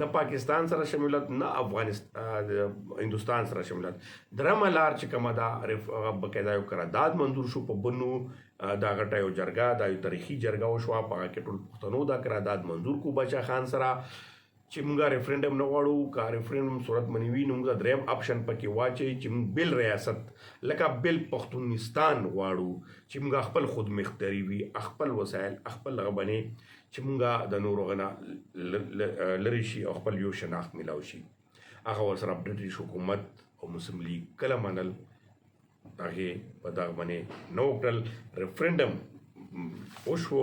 نه پاکستان سره شمولیت نه افغانستان هندوستان سره شمولیت درېمه لار چې کومه دا بقاعده یو قرارداد منظور شو په بنو دا غټه یو جرګه دا یو تاریخي جرګه وشوه په هغه کې ټول پښتنو دا قرارداد منظور کو باچا خان سره چې موږ ریفرنډم نه غواړو که ریفرنډم صورت منې وي نو موږ درېیم آپشن پکې واچوي چې موږ بل ریاست لکه بل پښتونستان غواړو چې موږ خپل خود مختاري وي خپل وسایل خپل هغه باندې چې موږ د نورو غنه لرې شي او خپل یو شناخت میلاو شي هغه ورسره برټش حکومت او مسلم لیگ کله منل هغې په دغه باندې نه وکړل ریفرنډم وشو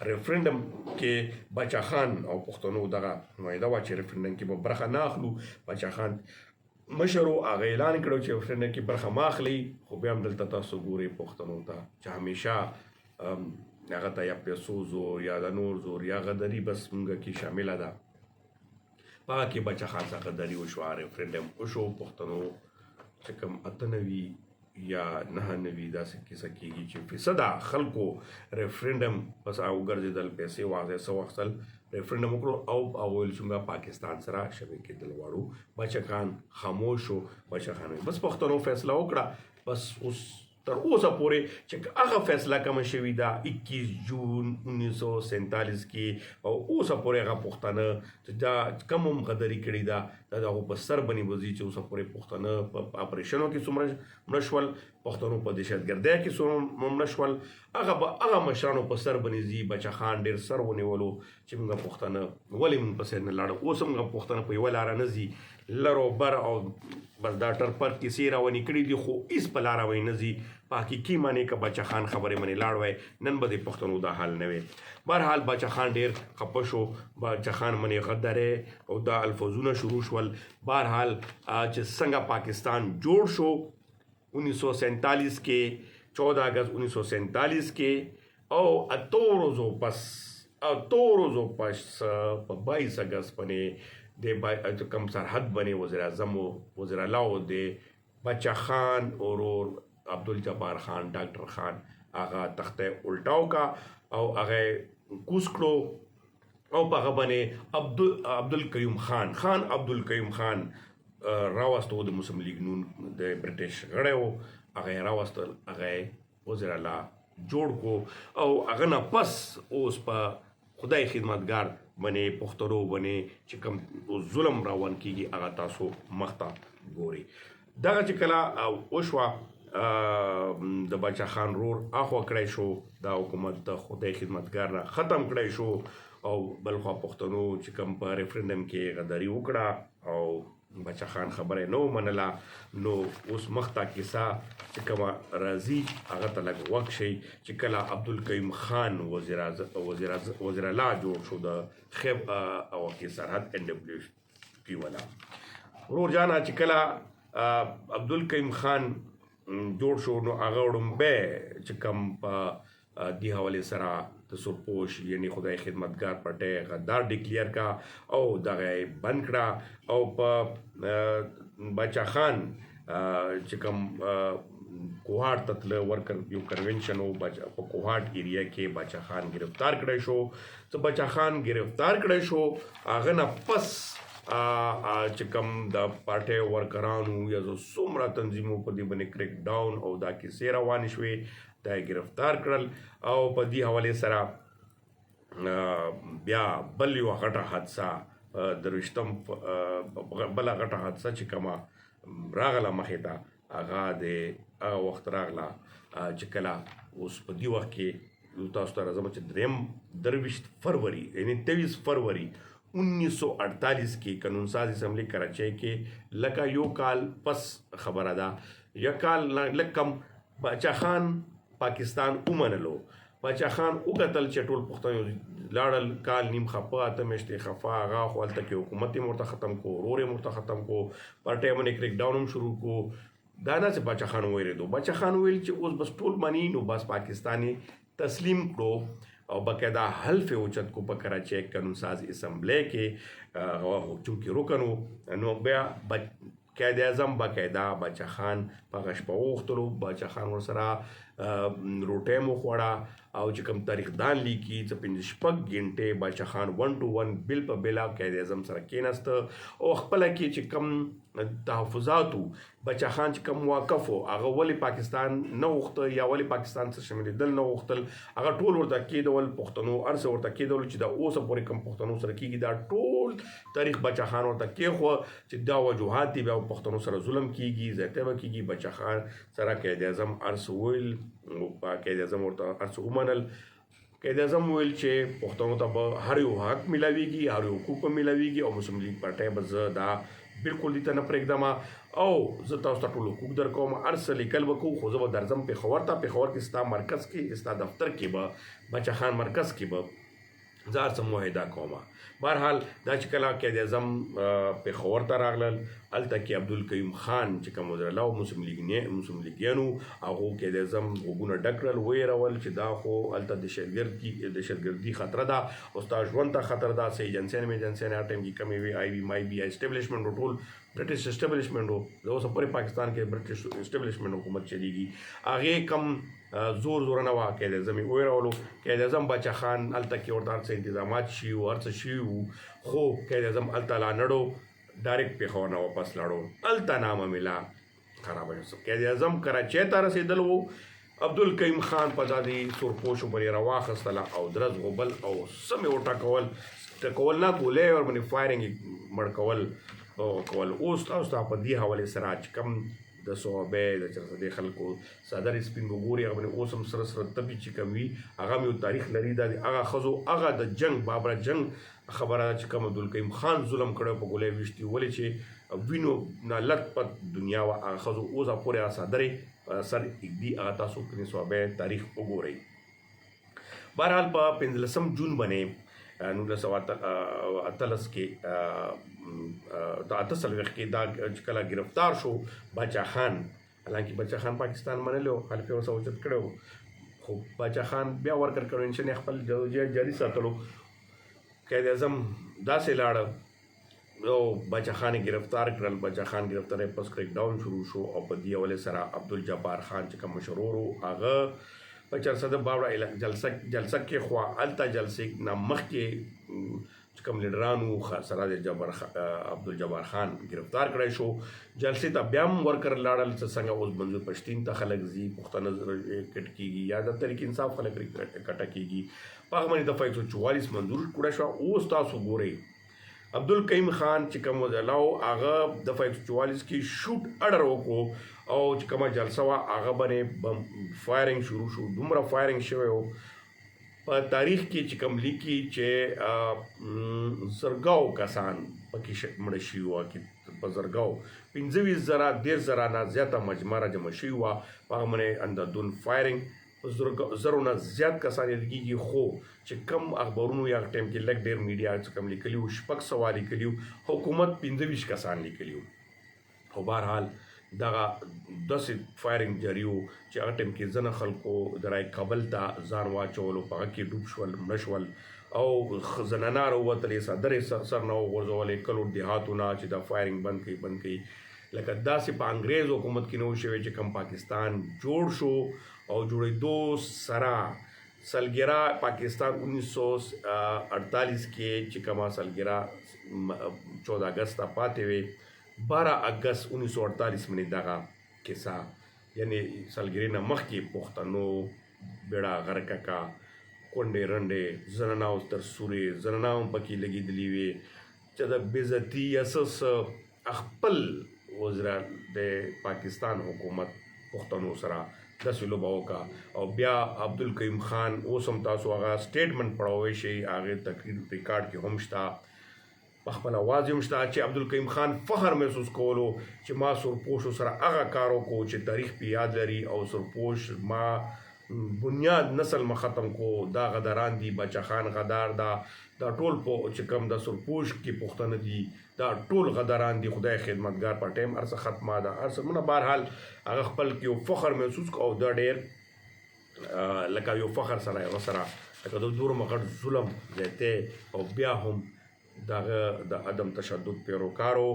ریفرنډم کې باچا خان او پښتنو دغه معاهده وه چې ریفرنډم کې به برخه نه اخلو. باچا خان مشر و هغه اعلان کړو چې ریفرنډم کې برخه ما اخلي، خو بیا هم دلته تاسو ګورئ پښتنو ته چې همیشه هغه ته یا پیسو زور یا د نور زور یا غدري بس موږ کې شامله ده. په هغه کې باچا خان څخه غدري وشوه، ریفرنډم وشو. پښتنو چې کوم 98 یا 99 داسې کیسه کېږي چې فیصده خلکو ریفرنډم پس وګرځېدل، پیسې واضح څه واخیستل، ریفرنډم وکړو او ویل چې موږ پاکستان سره شبې کېدل غواړو. باچا خان خاموش شو. باچا خان بس پښتنو فیصله وکړه. بس اوس تر اوسه پورې چې هغه فیصله کومه شوې ده 21 جون 1947 کې او اوسه پورې هغه پښتانه چې دا کوم هم غدري کړې ده دا د هغو په سر باندې وځي چې اوسه پورې پښتانه په اپریشنو کې څومره مړه شول، پښتنو په دهشتګردۍ کې څومره مړه شول، هغه مشرانو په سر باندې ځي. باچا خان ډېر سر ونیولو چې موږ پښتانه ولې موږ پسې نه لاړو. اوس هم موږ پښتانه په یوه لاره نه ځي، لر او بر او بس دا ټرپر کیسې راونې کړي دي خو هېڅ په لاره وی نه ځي. په حقیقي معنی که باچا خان خبرې منې لاړ وی نن به د پښتنو دا حال نه وی. بهرحال باچا خان ډېر خفه شو. باچا خان منې غدرې او دا الفاظونه شروع شول. بهرحال چې څنګه پاکستان جوړ شو 1947 کې 14 اگست 1947 کې او اتو روزو پس په 22 اگست باندې د کم سرحد باندې وزیر اعظم و وزیر الله و د باچا خان ورور عبدالجبار خان ډاکټر خان هغه تخته الټاو کا او هغه کوز کړو او په هغه باندې عبدالقیوم خان عبدالقیوم خان راوستو د مسلم لیگ نون د برټش غړی و، هغه راوستل، هغه وزیر الله جوړ کو او هغه نه پس اوس په خدای خدمتګار باندې پښتنو باندې چې کوم ظلم روان کېږي هغه تاسو مخته ګورئ. دغه چې کله وشوه د باچا خان رور اخوا کړی شو، دا حکومت د خدای خدمتګار را ختم کړی شو او بلخوا پښتنو چې کوم په ریفرنډم کې غداري وکړه او باچا خان خبره نو منله. نو اوس مخته کیسه چې کومه راځي هغه ته لږ وخت شي چې کله عبدالقیوم خان وزیر الله جوړ شو د خیب او کې سرحد NWP والا. ورور جانا چې کله عبدالقیوم خان جوړ شو نو هغه وړومبی چې کوم په دې حوالې سره د سرپوش یعنی خدای خدمتګار پټۍ غدار ډیکلیر کا او دغه بند کړه او په باچا خان چې کوم کوهاټ ته تله ورکر یو کنونشن و په کوهاټ ایریا کې باچا خان گرفتار کړی شو. ته باچا خان گرفتار کړی شو هغه نه پس چې کوم د پارټۍ ورکرانو یا څومره تنظیمو په دې باندې کریک ډاون او دا کیسې روانې شوې، دا یې گرفتار کړل او په دې حوالې سره بیا بل یوه غټه حادثه درویشتم بله غټه حادثه چې کومه راغله مخې ته هغه د هغه وخت راغله چې کله اوس په دې وخت کې تاسو ته راځم چې 23 فروری یعنی 23 فروری 1948 کې قانون ساز اسمبلی کراچۍ کې لکه یو کال پس خبره ده، یا کال لږ کم باچا خان پاکستان ومنلو. باچا خان وکتل چې ټول پښتانه لاړل، کال نیم خفه، اته میاشتې خفه، هغه خو هلته کې حکومت یې ورته ختم کو، ورور یې ورته ختم کو، پارټۍ باندې کریک ډاون هم شروع کو. دا نه چې باچا خان وویرېدو. باچا خان ویل چې اوس بس ټول مني نو بس پاکستان یې تسلیم کړو او باقاعده حلف یې اوچت کو په کراچۍ قانون ساز اسمبلی کې چونکې رکن و. نو بیا قائد اعظم باقاعده باچا خان په هغه شپه وغوښتلو، باچا خان ورسره روټۍ مو خوړه او چې کوم تاریخدان لیکي څه 56 غنټې باچا خان 1 to 1 بل په بلا قائد اعظم سره کېناسته او خپله کې چې کوم تحفظاتو باچا خان چې کوم واقف و هغه ولې پاکستان نه غوښته یا ولې پاکستان سره شاملېدل نه غوښتل، هغه ټول ورته کېدول پښتنو هر څه ورته کېدول چې دا اوسه پورې کوم پښتنو سره کېږي دا ټول تاریخ باچا خان ورته کېښوه چې دا وجوهات دي بیا پښتنو سره ظلم کېږي، زیاتی به کېږي. باچا خان سره قائد اعظم هر څه وویل، قائد اعظم ورته هر څه ومنل. قائد اعظم ویل چې پښتنو ته به هر یو حق میلاویږي، هر یو حقوق به میلاویږي او مسلم لیگ پارټۍ به زه دا بالکل دې ته نه پرېږدم او زه تاسو ته ټول حقوق درکوم هر څه لیکل به کوو خو زه به درځم پېښور ته پېښور کې ستا مرکز کې ستا دفتر کې به بچه خان مرکز کې به زه هر څه معاهده کوم. بهرحال دا چې کله قید اعظم پېښور ته راغلل هلته کې عبدالقیوم خان چې کوم وزیر الله مسلم لیګیانو هغو قید اعظم غوږونه ډک کړل ویرول چې دا خو هلته دهشتګردي خطره ده او ستا ژوند ته خطر ده څه ایجنسیان میجنسیان هر ټایم کې کمې وي آی وي مای بي اسټیبلیشمنټ و ټول برټش اسټیبلیشمنټ و د اوسه پورې پاکستان کې برټش اسټیبلیشمنټ حکومت چلیږي هغې کم زور نه وه قید اعظم یې ویرولو قید اعظم بچه خان هلته کې ورته هر څه انتظامات شوي وو هر څه شوي وو خو قید اعظم هلته لا نړو ډایرکټ پېښور نه واپس لاړو هلته نامعامله خرابه شوه. قید اعظم کراچۍ ته رسېدل وو عبدالقیوم خان په دادې سورپوشو باندې راواخیستله او درز غوبل او څه مې ټکول نه ګولۍ ورباندې فایرنګ مړ کول اوس تاسو ته په دې حوالې سره چې کوم د صحابه د چرته خلکو صدر سپین وګوري هغه باندې اوس هم سره تبي چې کوم وي هغه یو تاریخ لري دا هغه خزو هغه د جنگ بابر جنگ خبره چې کوم عبدالقیوم خان ظلم کړو په ګولۍ وشتي ولې چې وینو نه لټ پت دنیا وا هغه خزو اوس پورې صدر سر دی هغه تاسو کې صحابه تاریخ وګورئ. بهرحال په 15 جون باندې 1988 کې د 88 کې دا چې کله گرفتار شو باچا خان حالانکه باچا خان پاکستان منلو خلک یې ورسره اوچت کړو خو باچا خان بیا ورکر کنونشن خپل جاري ساتلو قید اعظم داسې لاړه او باچا خان گرفتار کړل باچا خان گرفتار پس کریک ډاون شروع شو او په دې حوالې سره عبدالجبار خان چې کوم مشهور وو هغه په چرسده باوړه جلسه کې خو هلته جلسې نه مخکې چې کوم لیډرانو سره د عبدالجبار خان گرفتار کړی شو جلسې ته بیا هم ورکر لاړل چې څنګه اوس منظور پښتین ته خلک ځي پښتانه کټ کېږي یا د تحریک انصاف خلک کټه کېږي په هغه باندې دفعه 144 منظور کړی شوه. اوس تاسو ګورئ عبدالقیوم خان چې کوم وزیر هغه دفعه 144 کې شوټ اډر وکړو او چې کومه جلسه وه هغه باندې فایرنګ شروع شو دومره فایرنګ شوی و په تاریخ کې چې کوم لیکي چې زرګاو کسان پکې مړه شوي وه په زرګاو 25,000 نه زیاته مجموعه جمع شوي وه په هغه باندې اندادون فایرنګ زرو نه زیات کسان یې لګېږي خو چې کم اخبارونو یا ټایم کې لږ ډېر میډیا چې کوم لیکلي وو 600 لیکلي وو حکومت 25 کسان لیکلي وو خو بهرحال دغه داسې فایرنګ جاري وو چې هغه ټایم کې ځینې خلکو د رای کابل ته ځان واچولو په هغه کې ډوب شول مړه شول او زنانه راووتلې صدرې سر نه وغورځولې کلو دیهاتونه چې دا فایرنګ بند کړي لکه داسې په انګریز حکومت کې نه و شوی چې کوم پاکستان جوړ شو او جوړېدو سره سالګرا پاکستان 1948 کې چې کومه سالګرا 14 اگست ته پاتې وي 12 اگست 1948 باندې دغه کیسه یعنی سالګرې نه مخکې پښتنو بیړه غرقه کا کونډې رنډې زناناو تر سورې زناناو پکې لګېدلې وې چې د بېزتي اساس خپل وزیر د پاکستان حکومت پښتنو سره داسې لوبه وکړه او بیا عبدالقیوم خان اوس هم تاسو هغه سټیټمنټ پړوی شئ هغې تقریر ریکارډ کې هم شته په خپل اواز هم شته چې عبدالقیوم خان فخر محسوس کولو چې ما سرپوشو سره هغه کار وکړو چې تاریخ پې یاد لري او سرپوش ما بنیاد نسل ما ختم کو دا غداران دي بچه خان غدار دا ټول په چې کوم د سرپوش کې پښتانه دي دا ټول غداران دي خدای خدمتګار په ټایم هر څه ختمه ده هر څه مونه بهرحال هغه خپل کې یو فخر محسوس کو او دا ډېر لکه یو فخر سره یې ورسره لکه د دومره غټ ظلم زیاتی او بیا هم دغه د عدم تشدد پیروکارو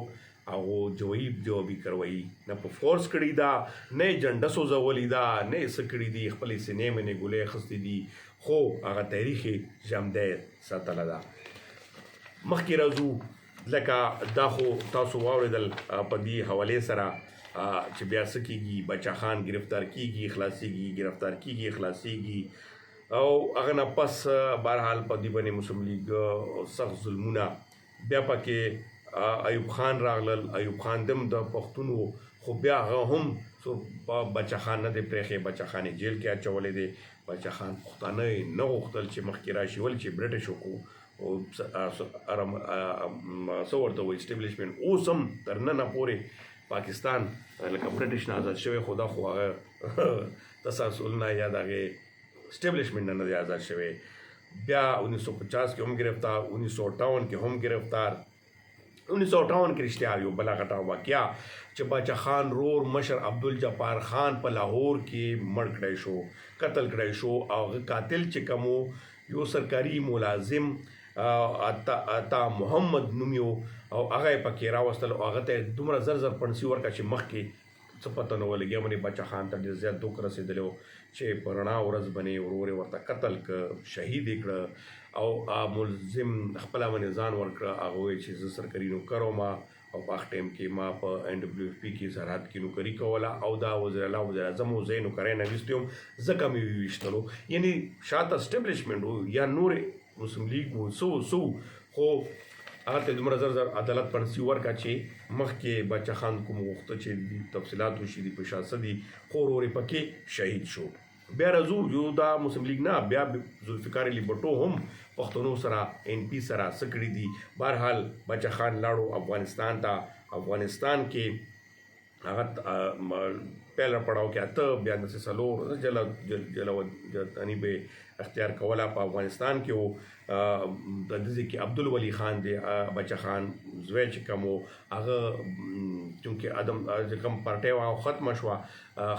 هغو جوابي کروي نه په فورس کړي دا نه یې جنډه سوځولي دا نه یې څه کړي دي خپلې سینې باندې ګولۍ اخیستې دي خو هغه تاریخي ژوندی ساتله ده. مخکې راځو لکه دا خو تاسو واورېدل په دې حوالې سره چې بیا څه کېږي بچه خان گرفتار کېږي خلاصېږي گرفتار کېږي خلاصېږي او هغه نه پس بهرحال په دې باندې مسلم لیګ سخت ظلمونه بیا پکې ایوب خان راغلل ایوب خان دم د پښتون و خو بیا هغه هم بچه خان نه دی پرېښی بچه خان یې جیل کې اچولی دی بچه خان پښتانه یې نه غوښتل چې مخکې راشي ولې چې برټش څه ورته وایي اسټیبلیشمنټ اوس هم تر ننه پورې پاکستان لکه برټش نه آزاد شوی خو دا خو هغه تسلسل نه یا د هغې اسټیبلیشمنټ نه دی آزاد شوی بیا 1950 کې هم گرفتار 1958 کې هم گرفتار 1958 کې رښتیا یو بلا غټه واقعه چې باچا خان رور مشر عبدالجبار خان په لاهور کې مړ کړی شو قتل کړی شو او قاتل چې کوم یو سرکاري ملازم عطا محمد نوم یو او هغه یې پکې راوستل او هغه ته دومره زر زر پنسي ورکړه چې مخکې څه پته نه ولګي باندې باچا خان ته ډېر زیات دوک رسېدلی و چې په رڼا ورځ باندې ورور یې ورته قتل کړه شهید یې کړه او ملزم خپله باندې ځان ورکړه هغه وایي چې زه سرکاري نوکر وم او په هغه ټایم کې ما په NWFP کې سرحد کې نوکري کوله او دا وزیر الله وزیر اعظم و زه یې نوکرۍ نه ویستی وم ځکه مې وویشتلو یعنې شاته اسټیبلیشمنټ و یا نور مسلم لیګ و څه خو هغه ته دومره زر زر عدالت پنسي ورکړه چې مخکې باچا خان کوم غوښته چې تفصیلات وشي د په شا څه دي خو ورور یې پکې شهید شو بیا راځو یو دا مسلم لیګ نه بیا ذوالفقار علي بټو هم پښتنو سره NP سره څه کړي دي بهرحال باچا خان لاړو افغانستان ته افغانستان کې هغه پهلا پړاو کې اته بیا داسې څلور جلوطني به اختیار کوله په افغانستان کې و د دې کې عبدالولي خان دی باچا خان زوی چې کوم و هغه چونکې چې کوم پارټۍ وه ختمه شوه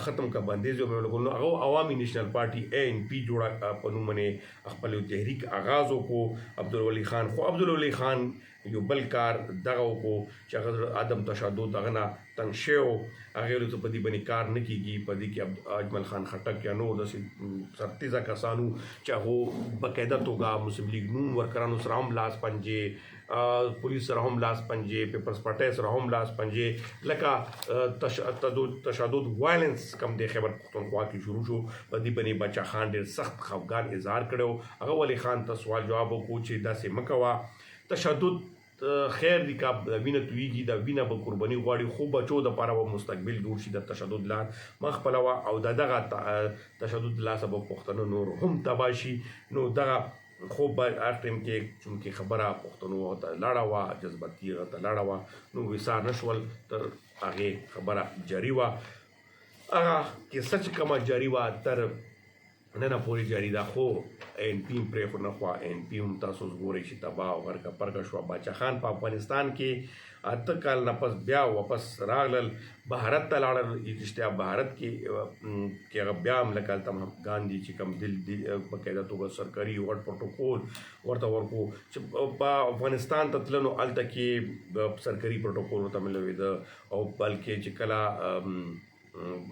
ختم که بندیز یې ولګول نو هغه عوامي نیشنل پارټي ANP جوړه په نوم باندې خپل تحریک آغاز وکړو عبدالولي خان خو عبدالولي خان یو بل کار دغه وکړو چې هغه عدم تشدد دغه نه تنګ شوی و هغې ویلو ته په دې باندې کار نه کېږي په دې کې اجمل خان خټک یا نور داسې سرتیزه کسانو چې هغو باقاعده توګه مسلم لیګ نون ورکرانو سره هم لاس پنجې پولیس سره هم لاس پنجې پیپلز پارټۍ سره هم لاس پنجې لکه تشدد وایلنس کم دی خیبر پښتونخوا کې شروع شو په دې باندې باچا خان ډېر سخت خفګان اظهار کړی و هغه ولي خان ته سوال جواب وکړو چې داسې مه کوه تشدد خیر دی که وینه تویږي دا وینه به قرباني غواړي خو بچو دپاره به مستقبل جوړ شي د تشدد لار مه خپلوه او د دغه تشدد لاسه به پښتانه نور هم تباه شي نو دغه خو په هر ټایم کې چونکې خبره پښتنو ته لاړه وه جذباتي هغه ته لاړه وه نو ویسار نه شول تر هغې خبره جاري وه هغه کیسه چې کومه جاري وه تر نن پورې جاری ده خو NP پرېښود نه خوا NP هم تاسو ګورئ چې تباه او غرقه پرقه شوه باچا خان په افغانستان کې اته کال نه پس بیا واپس راغلل بهارت ته لاړل رښتیا بهارت کې هغه بیا هم لکه هلته ګاندي چې کوم باقاعده توګه سرکاري غټ پروټوکول ورته ورکړو چې په افغانستان ته تلل نو هلته کې سرکاري پروټوکول ورته ملوېده او بلکې چې کله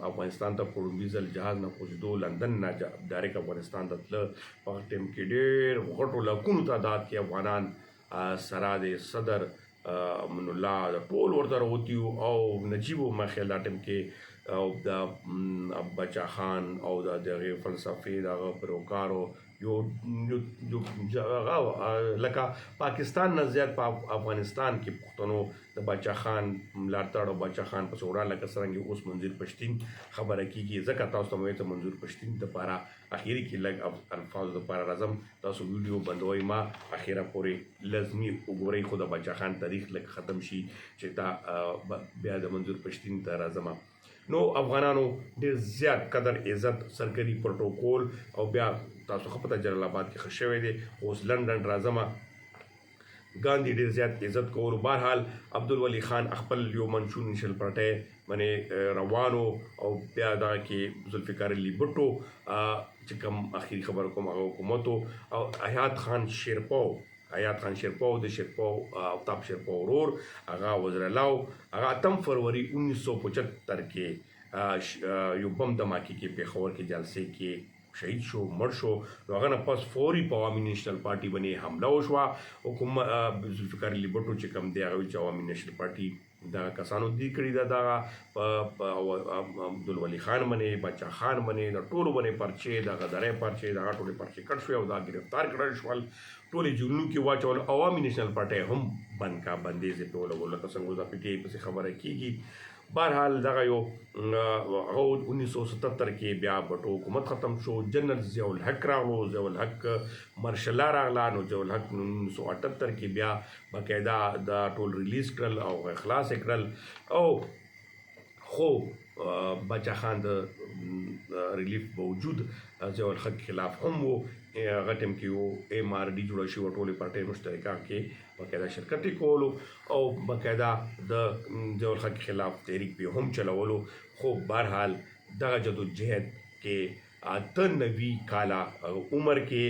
افغانستان ته په لومړي ځل جهاز نه کوزېدو لندن نه ډایرکټ افغانستان ته تله په هغه ټایم کې ډېر غټو لکونو تعداد کې افغانان سره د صدر من الله ټول ورته راوتي او نجیب ما خیال دا ټایم کې او د باچا خان او د هغې فلسفې د هغه پیروکارو یو لکه پاکستان نه زیات په افغانستان کې پښتنو د باچا خان ملاتړ او باچا خان پسې وړاندې لکه څرنګه اوس منظور پښتین خبره کېږي ځکه تاسو ته مې وایي ته منظور پښتین دپاره اخري کې لږ الفاظو دپاره راځم تاسو ویډیو بندوئ ما اخره پورې لازمي وګورئ خو د باچا خان تاریخ لږ ختم شي چې دا بیا د منظور پښتین ته راځم نو افغانانو ډېر زیات قدر عزت سرکاري پروټوکول او بیا تاسو ښه پته جلال آباد کې ښه شوی دی اوس لنډن راځمه ګاندي ډېر زیات عزت کولو بهرحال عبدالولي خان خپل یو منشور نیشنل پارټۍ باندې روانو او بیا دغه کې ذوالفقار علي بټو چې کوم اخري خبره کوم هغه حکومت او حیات خان شیرپو د شیرپو آفتاب شیرپو ورور هغه وزیر الله هغه 8 فروری 1975 کې یو بم دماکي کې پېښور کې جلسې کې شهید شو مړ شو نو هغه نه پس فوري په عوامي نیشنل پارټي باندې حمله وشوه حکومت ذوالفقار علي بټو چې کوم دی هغه چې عوامي نیشنل پارټي دا کسانو دی کړي دا عبدالولي خان باندې باچا خان باندې د ټولو باندې پرچې د غدارۍ پرچې دغه ټولې پرچې کټ شوې او دا ګرفتار کړل شول ټولې جیلونو کې واچول عوامي نیشنل پارټۍ هم بندیز یې پرې ولګول لکه څنګه د PTI پسې خبره کېږي بهرحال دغه یو هغه 1977 کې بیا بټو حکومت ختم شو، جنرال ضیاء الحق راغلو، ضیاء الحق مارشل راغله، نو ضیاء الحق 1978 کې بیا باقاعده د ټول ریلیز کړل او خلاص کړل. او خو باچا خان د ریلیف باوجود ضیاء الحق خلاف هم وو، هغه ټیم کې یو MRD جوړه شوې، ټولې پارټۍ مشترکه کې باقاعده شرکت یې کولو او باقاعده د ضیاء الحق خلاف تحریک به هم چلولو. خو بهرحال دغه جدوجہد کې 98 کاله عمر کې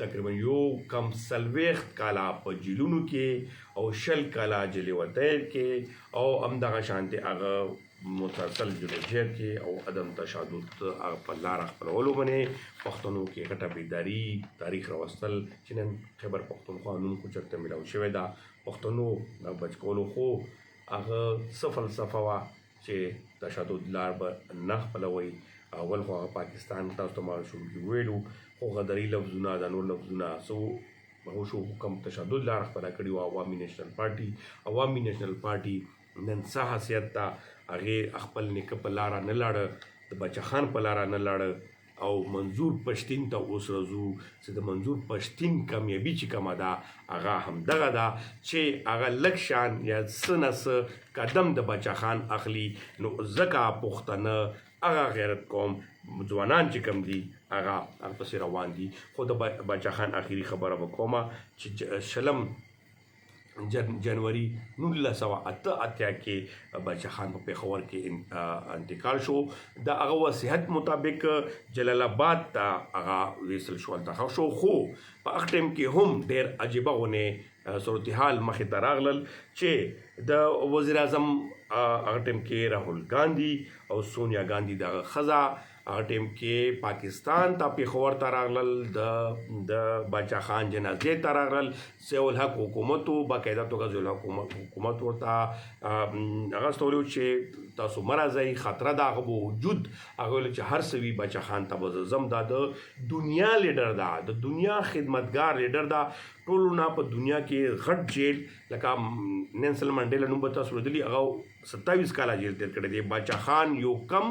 تقریبا یو کم 40 کاله په جیلونو کې او 20 کاله جیل وتیر کې او همدغه شانتې هغه مسلسل جدوجہد کې او عدم تشدد په لاره خپلولو باندې پښتنو کې غټه بیداري تاریخ راوستل چې نن خیبر پښتونخوا نوم خو چېرته میلاو شوی ده. پښتنو د بچ کولو خو هغه څه فلسفه وه چې تشدد لار به نه خپلوئ. اول خو هغه پاکستان تاسو ته ما شروع کې ویلو، خو غدري لفظونه د نور لفظونه څه هغه شو حکم تشدد لار خپله کړي وه. عوامي نیشنل پارټي نن څه حیثیت ته هغې خپل نیکه په لاره نه لاړه، د باچا خان په لاره نه لاړه او منظور پښتین ته اوس راځو چې د منظور پښتین کامیابي چې کومه ده هغه همدغه ده چې هغه لږ شان یا څه نه څه قدم د باچا خان اخلي. نو ځکه پښتانه هغه غیرت قوم ځوانان چې کوم دي هغه ورپسې روان دي. خو د باچا خان آخري خبره به کومه چې 20 جنوري 1988 کې باچا خان په پېښور کې انتقال شو. د هغه وصیت مطابق جلال آباد ته هغه ویسل شو، هلته شو. خو په هغه ټایم کې هم ډېر عجیبه غونې صورتحال مخې ته راغلل چې د وزیر اعظم هغه ټایم کې راهول ګاندي او سونیا ګاندي دغه ښځه هغه ټایم کې پاکستان ته پېښور ته راغلل، د باچا خان جنازې ته راغلل. ضیاء الحق حکومت باقاعده توګه ضیاء الحق حکومت ورته هغه استولی چې تاسو مه راځئ، خطره د هغه وجود هغه ویل چې هر څه وي باچا خان ته به ځم. دا د دنیا لیډر ده، د دنیا خدمتګار لیډر ده. ټولو نه په دنیا کې غټ جیل لکه نیلسن منډیلا نوم به تاسو لیدلي، هغه 27 کاله جیل تیر کړی دی. باچا خان یو کم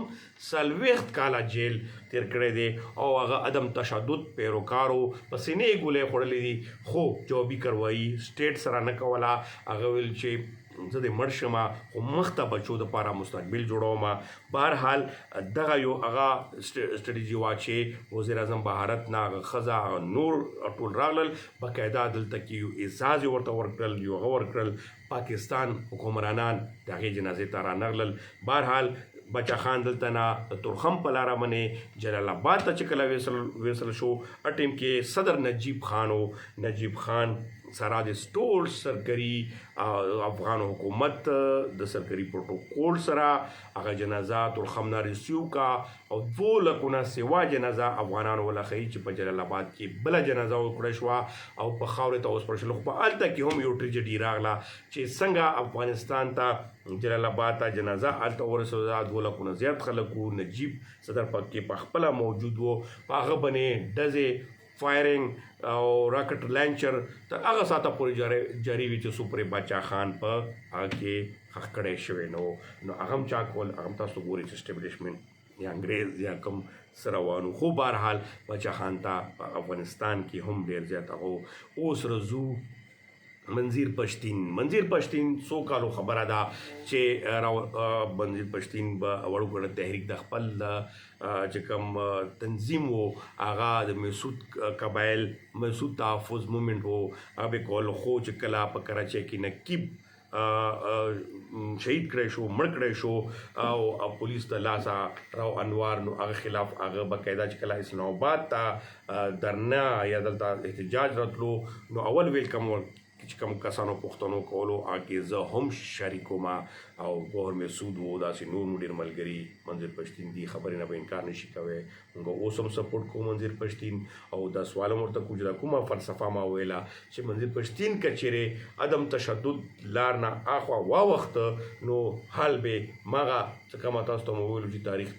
40 کاله جیل تیر کړی دی او هغه عدم تشدد پیروکارو په سینې ګولۍ خوړلې دي، خو جوابي کاروایي سټیټ سره نه کوله. هغه ویل چې زه د مړ شم خو مخ ته بچو دپاره مستقبل جوړوم. بهرحال دغه یو هغه سټریټجي وه چې وزیر اعظم بهارت نه هغه ښځه هغه نور ټول راغلل، باقاعده دلته کې یو اعزاز یې ورته ورکړل، یو هغه ورکړل. پاکستان حکمرانان د هغې جنازې ته رانغلل. بهرحال باچا خان دلته نه د تورخم په لاره باندې جلال آباد ته چې کله ویسل شو، هغه ټایم کې صدر نجیب خان و. نجیب خان سره د ټول سرکري افغان حکومت د سرکري پروتوکول سره هغه جنازه تورخم نه ریسیو کا او 2 لکو نه سوا جنازه افغانانو ولخی چې په جلال آباد کې بله جنازه وکړه شوه او په خاورې ته وسپړل. خو په هلته کې هم یو ټریجډي راغله چې څنګه افغانستان ته جلال آباد ته جنازه هلته ورسېده. 2 لکو نه زیات خلک وو. نجیب صدر پکې پخپله موجود و، په هغه باندې ډزې فایرنګ او راکټ لانچر تر هغه ساعته پورې جاري وي چې څو پرې باچا خان په هغه کې ښخ کړی شوی نو هغه هم چا کول، هغه هم تاسو ګورئ چې اسټبلیشمنټ یا انګریز یا کوم څه روان و. خو بهرحال باچا خان ته په افغانستان کې هم ډېر زیات هغه اوس رځو. منظیر پښتین څو کالو خبره ده چې منظیر پښتین به وړوکړه تحریک د خپل چې کوم تنظیم و هغه د مسعود قبایل مسعود تحفظ مومنټ و هغه به کول. خو چې کله په کراچۍ کې نقیب شهید کړی شو، مړ کړی شو او پولیس ته لاسه راو انوار نو هغه خلاف هغه باقاعده چې کله اسلام آباد ته درنا یا دلته احتجاج راتلو نو اول ویلکم چې کوم کسانو پوښتنو کولو هغه کې زه هم شریک وم او ګوهر مسعود و، داسې نور نو ډېر ملګري. منظیر پښتین دي خبرې نه به انکار نشي کوی، موږ اوس هم سپورټ کوو منظیر پښتین او دا سوال هم ورته کوو چې دا کومه فلسفه ما ویله چې منظیر پښتین که چیرې عدم تشدد لار نه اخوا واوښته نو حال به مغه څه کومه تاسو ته مو ویلو چې تاریخ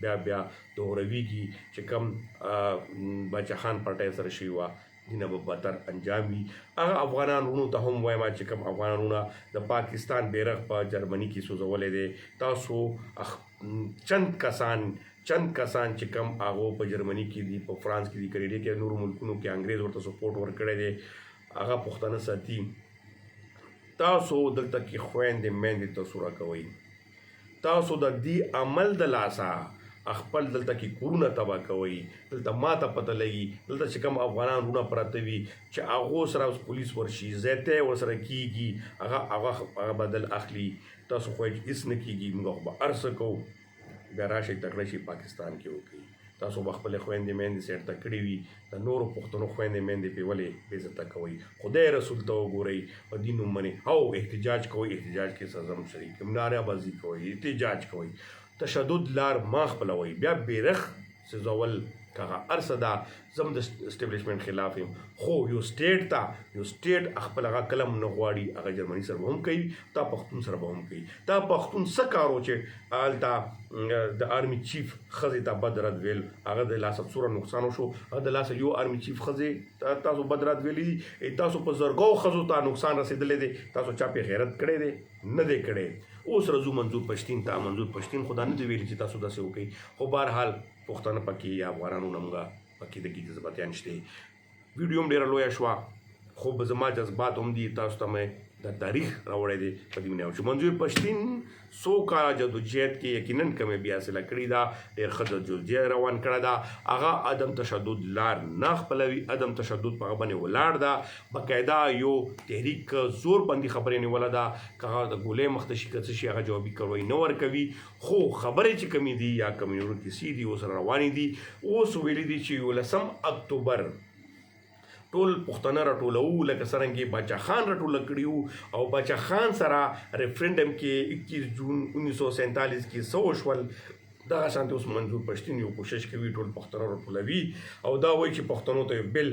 بیا دوهرویږي چې کوم باچا خان پټۍ سره شوي وه دینه به بدتر انجام وي. هغه افغانان وروڼو ته هم وایم چې کوم افغانان وروڼه د پاکستان بیرغ په جرمني کې سوځولی دی، تاسو چند کسان چې کوم هغو په جرمني کې دي، په فرانس کې دي، کینیډا کې، نورو ملکونو کې انګریز ورته سپورټ ورکړی دی، هغه پښتانه ساتي. تاسو دلته کې خویندې میندې تاسو راکوئ، تاسو د دې عمل د لاسه خپل دلته کې کورونه تباه کوئ. دلته ماته پته لګي دلته چې کوم افغانان وروڼه پراته وي چې هغو سره اوس پولیس ورشي، ځای ورسره کېږي، هغه بدل اخلي. تاسو خو هېڅ نه کېږي، موږ خو به هر څه کوو. بیا راشئ تکړه شي پاکستان کې وکړئ. تاسو به خپلې خویندې میندې سیټ کړې وي، د نورو پښتنو خویندې میندې پې ولې بې عزته کوئ؟ خدای رسول ته وګورئ، په دین ومنئ او احتجاج کوئ. احتجاج کې سزم شریک ناره بازي کوئ، احتجاج کوئ، تشدد لار ما خپلوئ. بیا بیرغ سوځول هغه هر څه ده، زه هم د اسټبلیشمنټ خلاف یم، خو یو سټیټ خپل هغه کلم نه غواړي، هغه جرمني سره به هم کوي، تا پښتون سره به هم کوي. تا پښتون څه کار و چې هلته د آرمي چیف ښځې ته بد رد ویل، هغه د لاسه څومره نقصان وشو، هغه د لاسه یو آرمي چیف ښځې تاسو بد رد ویلي دي، تاسو په زرګو ښځو ته نقصان رسېدلی دی، تاسو چا پې غیرت کړی دی؟ نه دی کړی. اوس رځو منظور پښتین ته. منظور پښتین خو دا نه دی ویلي چې تاسو داسې وکړئ، خو بهرحال پښتانه پکې یا افغانان موږ پکې د کې جذباتیان شته. ویډیو هم ډېره لویه شوه، خو زما جذبات هم دي، تاسو ته مې د تاریخ راوړی دی په دې باندې چې منظور پښتین څو کاله جدوجہد کې یقیناً کامیابي حاصله کړې ده، ډېر ښه جدوجہد روان کړی ده. هغه عدم تشدد لار نه خپلوي، عدم تشدد په هغه باندې ولاړ ده، باقاعده یو تحریک زور باندې خبرې نیوله ده، که هغه د ګولۍ مخ ته شي که څه شي هغه جوابي کاروایي نه ورکوي. خو خبرې چې کمې دي یا کمې نورې کیسې دي ورسره روانې دي. اوس ویلي دي چې 11 اکتوبر ټول پښتانه راټولوو، لکه څرنګه باچا خان راټوله کړي وو او باچا خان سره ریفرنډم کې 21 جون 1947 کې څه وشول. دغه شانتې اوس منظور پښتین یو کوشش کوي ټول پښتانه راټولوي او دا وایي چې پښتنو ته بل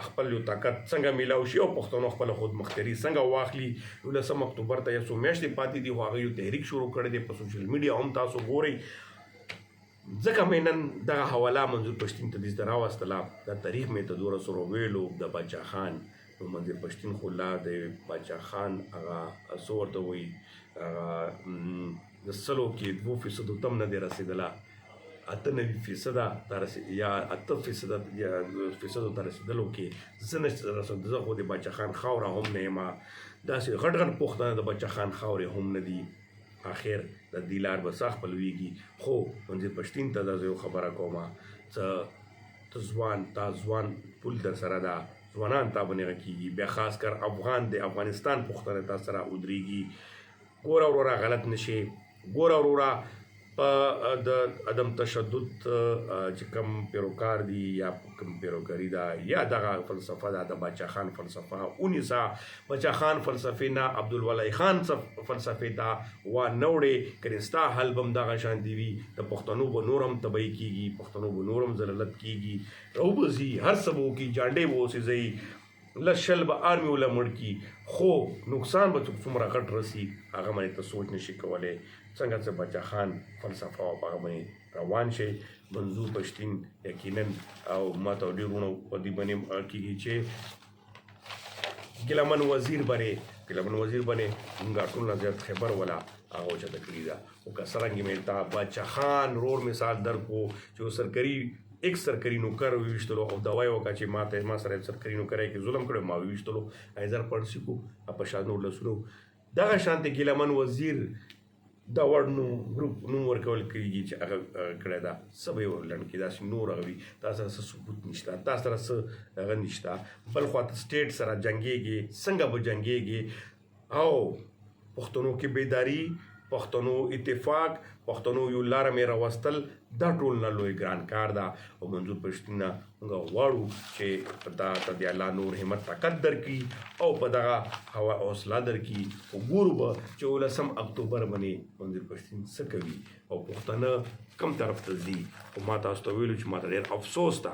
خپل یو طاقت څنګه میلاو شي او پښتنو خپل خودمختاري څنګه واخلي. 11 اکتوبر ته یو څو میاشتې پاتې دي، هغه یو تحریک شروع کړی دی په سوشل میډیا هم تاسو ګورئ. ځکه مې نن دغه حواله منظور پښتین ته دې راوستله، دا تاریخ مې ته دومره سره ویلو د باچا خان. نو منظور پښتین خو لا د باچا خان هغه څه ورته وایي، هغه د 100 کې 2% تم نه دی رسېدله، 98% یا 8% ته رسېدلو کې زه نه رسېدم. زه خو د باچا خان خاوره هم نه یم، داسې غټ پښتانه د باچا خان خاورې هم نه دي. آخر د دې لار به څه خپلويږي. خو منظور پښتین ته دا زه یو خبره کومه، ته ځوان ټول در سره ده، ځوانان تا باندې کېږي، بیا خاص کر افغان د افغانستان پښتانه تا سره ودرېږي. ګوره وروره غلط نشي، ګوره وروره په د عدم تشدد چې کوم پیروکار دي یا کوم پیروکاري ده یا دغه فلسفه ده د باچا خان فلسفه ونیسه. باچا خان فلسفې نه عبدالولي خان فلسفې ته وانه وړې، کنې ستا حل به هم دغه شانتې وي، د پښتنو به نور هم تبعي کېږي، پښتنو به نور هم ذلت کېږي، راوبځي، هر څه به وکړي، جانډې به وسېځئ، لس شل به آرمي وله مړ کړي، خو نقصان به څومره غټ رسي هغه باندې ته سوچ نشي کولی. څنګه چې باچا خان فلسفه او په هغه باندې روان شي. منظور پښتین یقینا او ما ته ډېر وروڼه په دې باندې کېږي چې ګیلمن وزیر باندې موږ ټول نه زیات خبر ولا هغه اوچته کړې ده. خو که څرنګه مې تا باچا خان رور مثال درکړو چې سرکري ایک سرکري نوکر وویشتلو او دعوی وکړه چې ما سره سرکري نوکرۍ کې ظلم کړی، ما وویشتلو، ایزر پړسي کو په شان نور لسونو. دغه شانتې ګیلمن وزیر دا وړ ګروپ نوم ورکول کېږي چې هغه کړی ده، څه به یې ورلنډ کړي، داسې نور هغه وي، تا سره څه ثبوت نشته، تا سره څه هغه نشته. بل خوا ته سټیټ سره جنګېږي، څنګه به جنګېږي؟ او پښتنو کې بیداري، پښتنو اتفاق، پښتنو یو لاره مې راوستل، دا ټول نه لوی ګران کار ده. او منظور پښتین نه موږ غواړو چې دا ته د الله نور همت طاقت درکړي او په دغه هوا حوصله درکړي. وګورو به چې 11 اکتوبر باندې منظور پښتین څه کوي او پښتانه کوم طرف ته ځي. خو ما تاسو ته ویلو چې ما ته ډېر افسوس ده،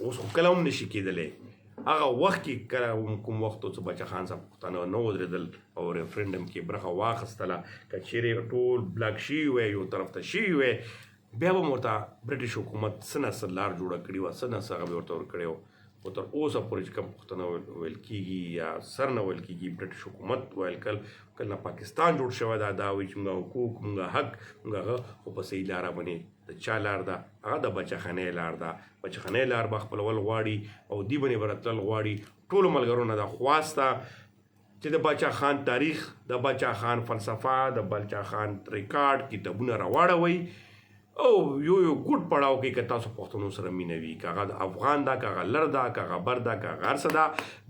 اوس خو کله هم نشي کېدلی. هغه وخت کې کله کوم وخت چې باچا خان صاحب پښتانه نه ودرېدل او ریفرنډم کې برخه واخیستله، که چیرې ټول بلاک شوي وی، یو طرف ته شوي وی، بیا به ورته برټش حکومت څه نه څه لار جوړه کړې وه، څه نه څه هغه به ورته ورکړی و. او تر اوسه پورې چې کوم پښتانه ویل کېږي یا سر نه ویل کېږي برټش حکومت ویل کله نه پاکستان جوړ شوی دا وایي چې موږ حقوق موږ حق موږ هغه خو په صحیح لاره باندې د چا لار ده هغه د بچخانۍ لار ده بچخانۍ لار به خپلول غواړي او دې باندې به راتلل غواړي ټولو ملګرو نه دا خواست ده چې د باچا خان تاریخ د باچا خان فلسفه د باچا خان ریکارډ کتابونه راواړوئ او یو ګډ پړاو کې که تاسو پښتنو سره مینه وي که هغه د افغان ده که هغه لر ده که هغه بر ده که هغه هر څه ده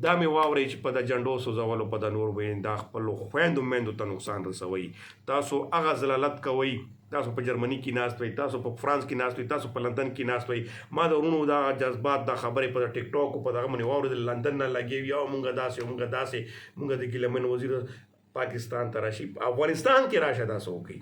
دا مې واورئ چې په د جنډو سوځولو په د نور باندې دا خپلو خویندو میندو ته نقصان رسوئ تاسو هغه ضلالت کوئ تاسو په جرمني کې ناست وئ تاسو په فرانس کې ناست وئ تاسو په لندن کې ناست وئ ما د ورونو دا جذبات دا خبرې په ټیک ټاک په دغه باندې واورېدل لندن نه لګېوي او مونږ داسې مونږ د ګیلمن وزیر پاکستان ته راشي افغانستان کې راشه داسې وکړي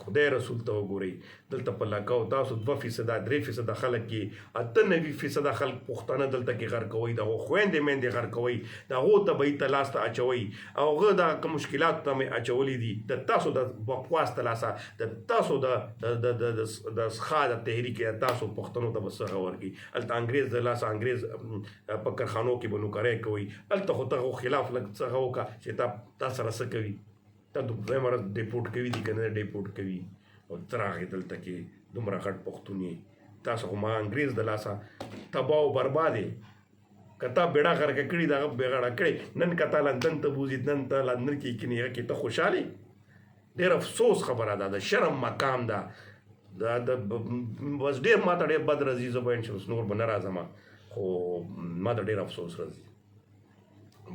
خدای رسول ته وګورئ دلته په لکاو تاسو 2% 3% خلک کې 98% خلک پښتانه دلته کې غر کوي دغه خويندې مېندې غر کوي دغه ته به تلاس ته اچوي او هغه د مشکلات ته مې اچولې دي د تاسو د بکواس تلاسه د تاسو د ښه د تحریک تاسو پښتنو ته بس ورګي الته انګريز د لاس انګريز په کارخانو کې بنو کاري کوي الته خو ته خلاف لګ څه وکا چې تاسو سره څه کوي ته دوی مرز ډیپورټ کوي دي کنه ډیپورټ کوي او تراغې دلته کې دومره غټ پښتون یې تاسو خو ما انګريز د لاسه تباہ او بربادې کته بیړه غرق کړي دا بیړه کړي نن کته لندن ته بوزي نن ته لندن کې کینی کې ته خوشاله ډېر افسوس خبره ده د شرم مقام ده د بس ډېر ماته ډېر بد راځي زه به ان نور به نه راځم خو ماته ډېر افسوس راځي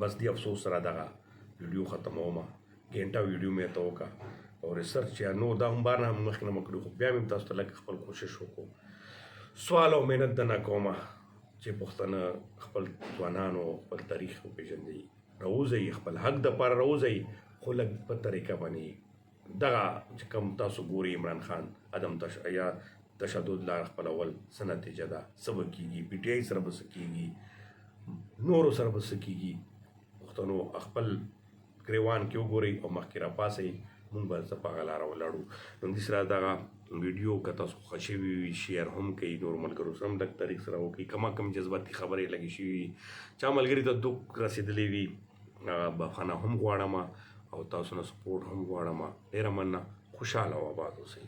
بس دې افسوس سره دغه ویډیو ختموم ګنټه ویډیو مې ته وکړه او ریسرچ یا نو دا هم بار نه مخکې نه مکړو خو بیا مې تاسو ته لږ خپل کوشش وکړو سوال او مهنت نه کومه چې پښتانه خپل ځوانانو خپل تاریخ وپېژني راوځي خپل حق د پر راوځي خو لږ په طریقه باندې دغه چې کوم تاسو ګوري عمران خان ادم یا تشدد لار خپل اول څه نتیجه ده څه به کېږي پی ټی آی سره به څه کېږي نورو سره به څه کېږي پښتنو خپل ګریوان کې وګورئ او مخکې راپاسئ مونږ به څه په هغه لاره ولاړو نو همداسې راز دغه ویډیو که تاسو خوښ شوي وي شیر هم کوئ نورو ملګرو سره هم لږ طریق سره وکړئ کم جذباتي خبرې لګې شوي وي چا ملګري ته دوک رسېدلی وي بخښنه هم غواړم او تاسو نه سپورټ هم غواړم ډېره مننه خوشحاله او آباد اوسئ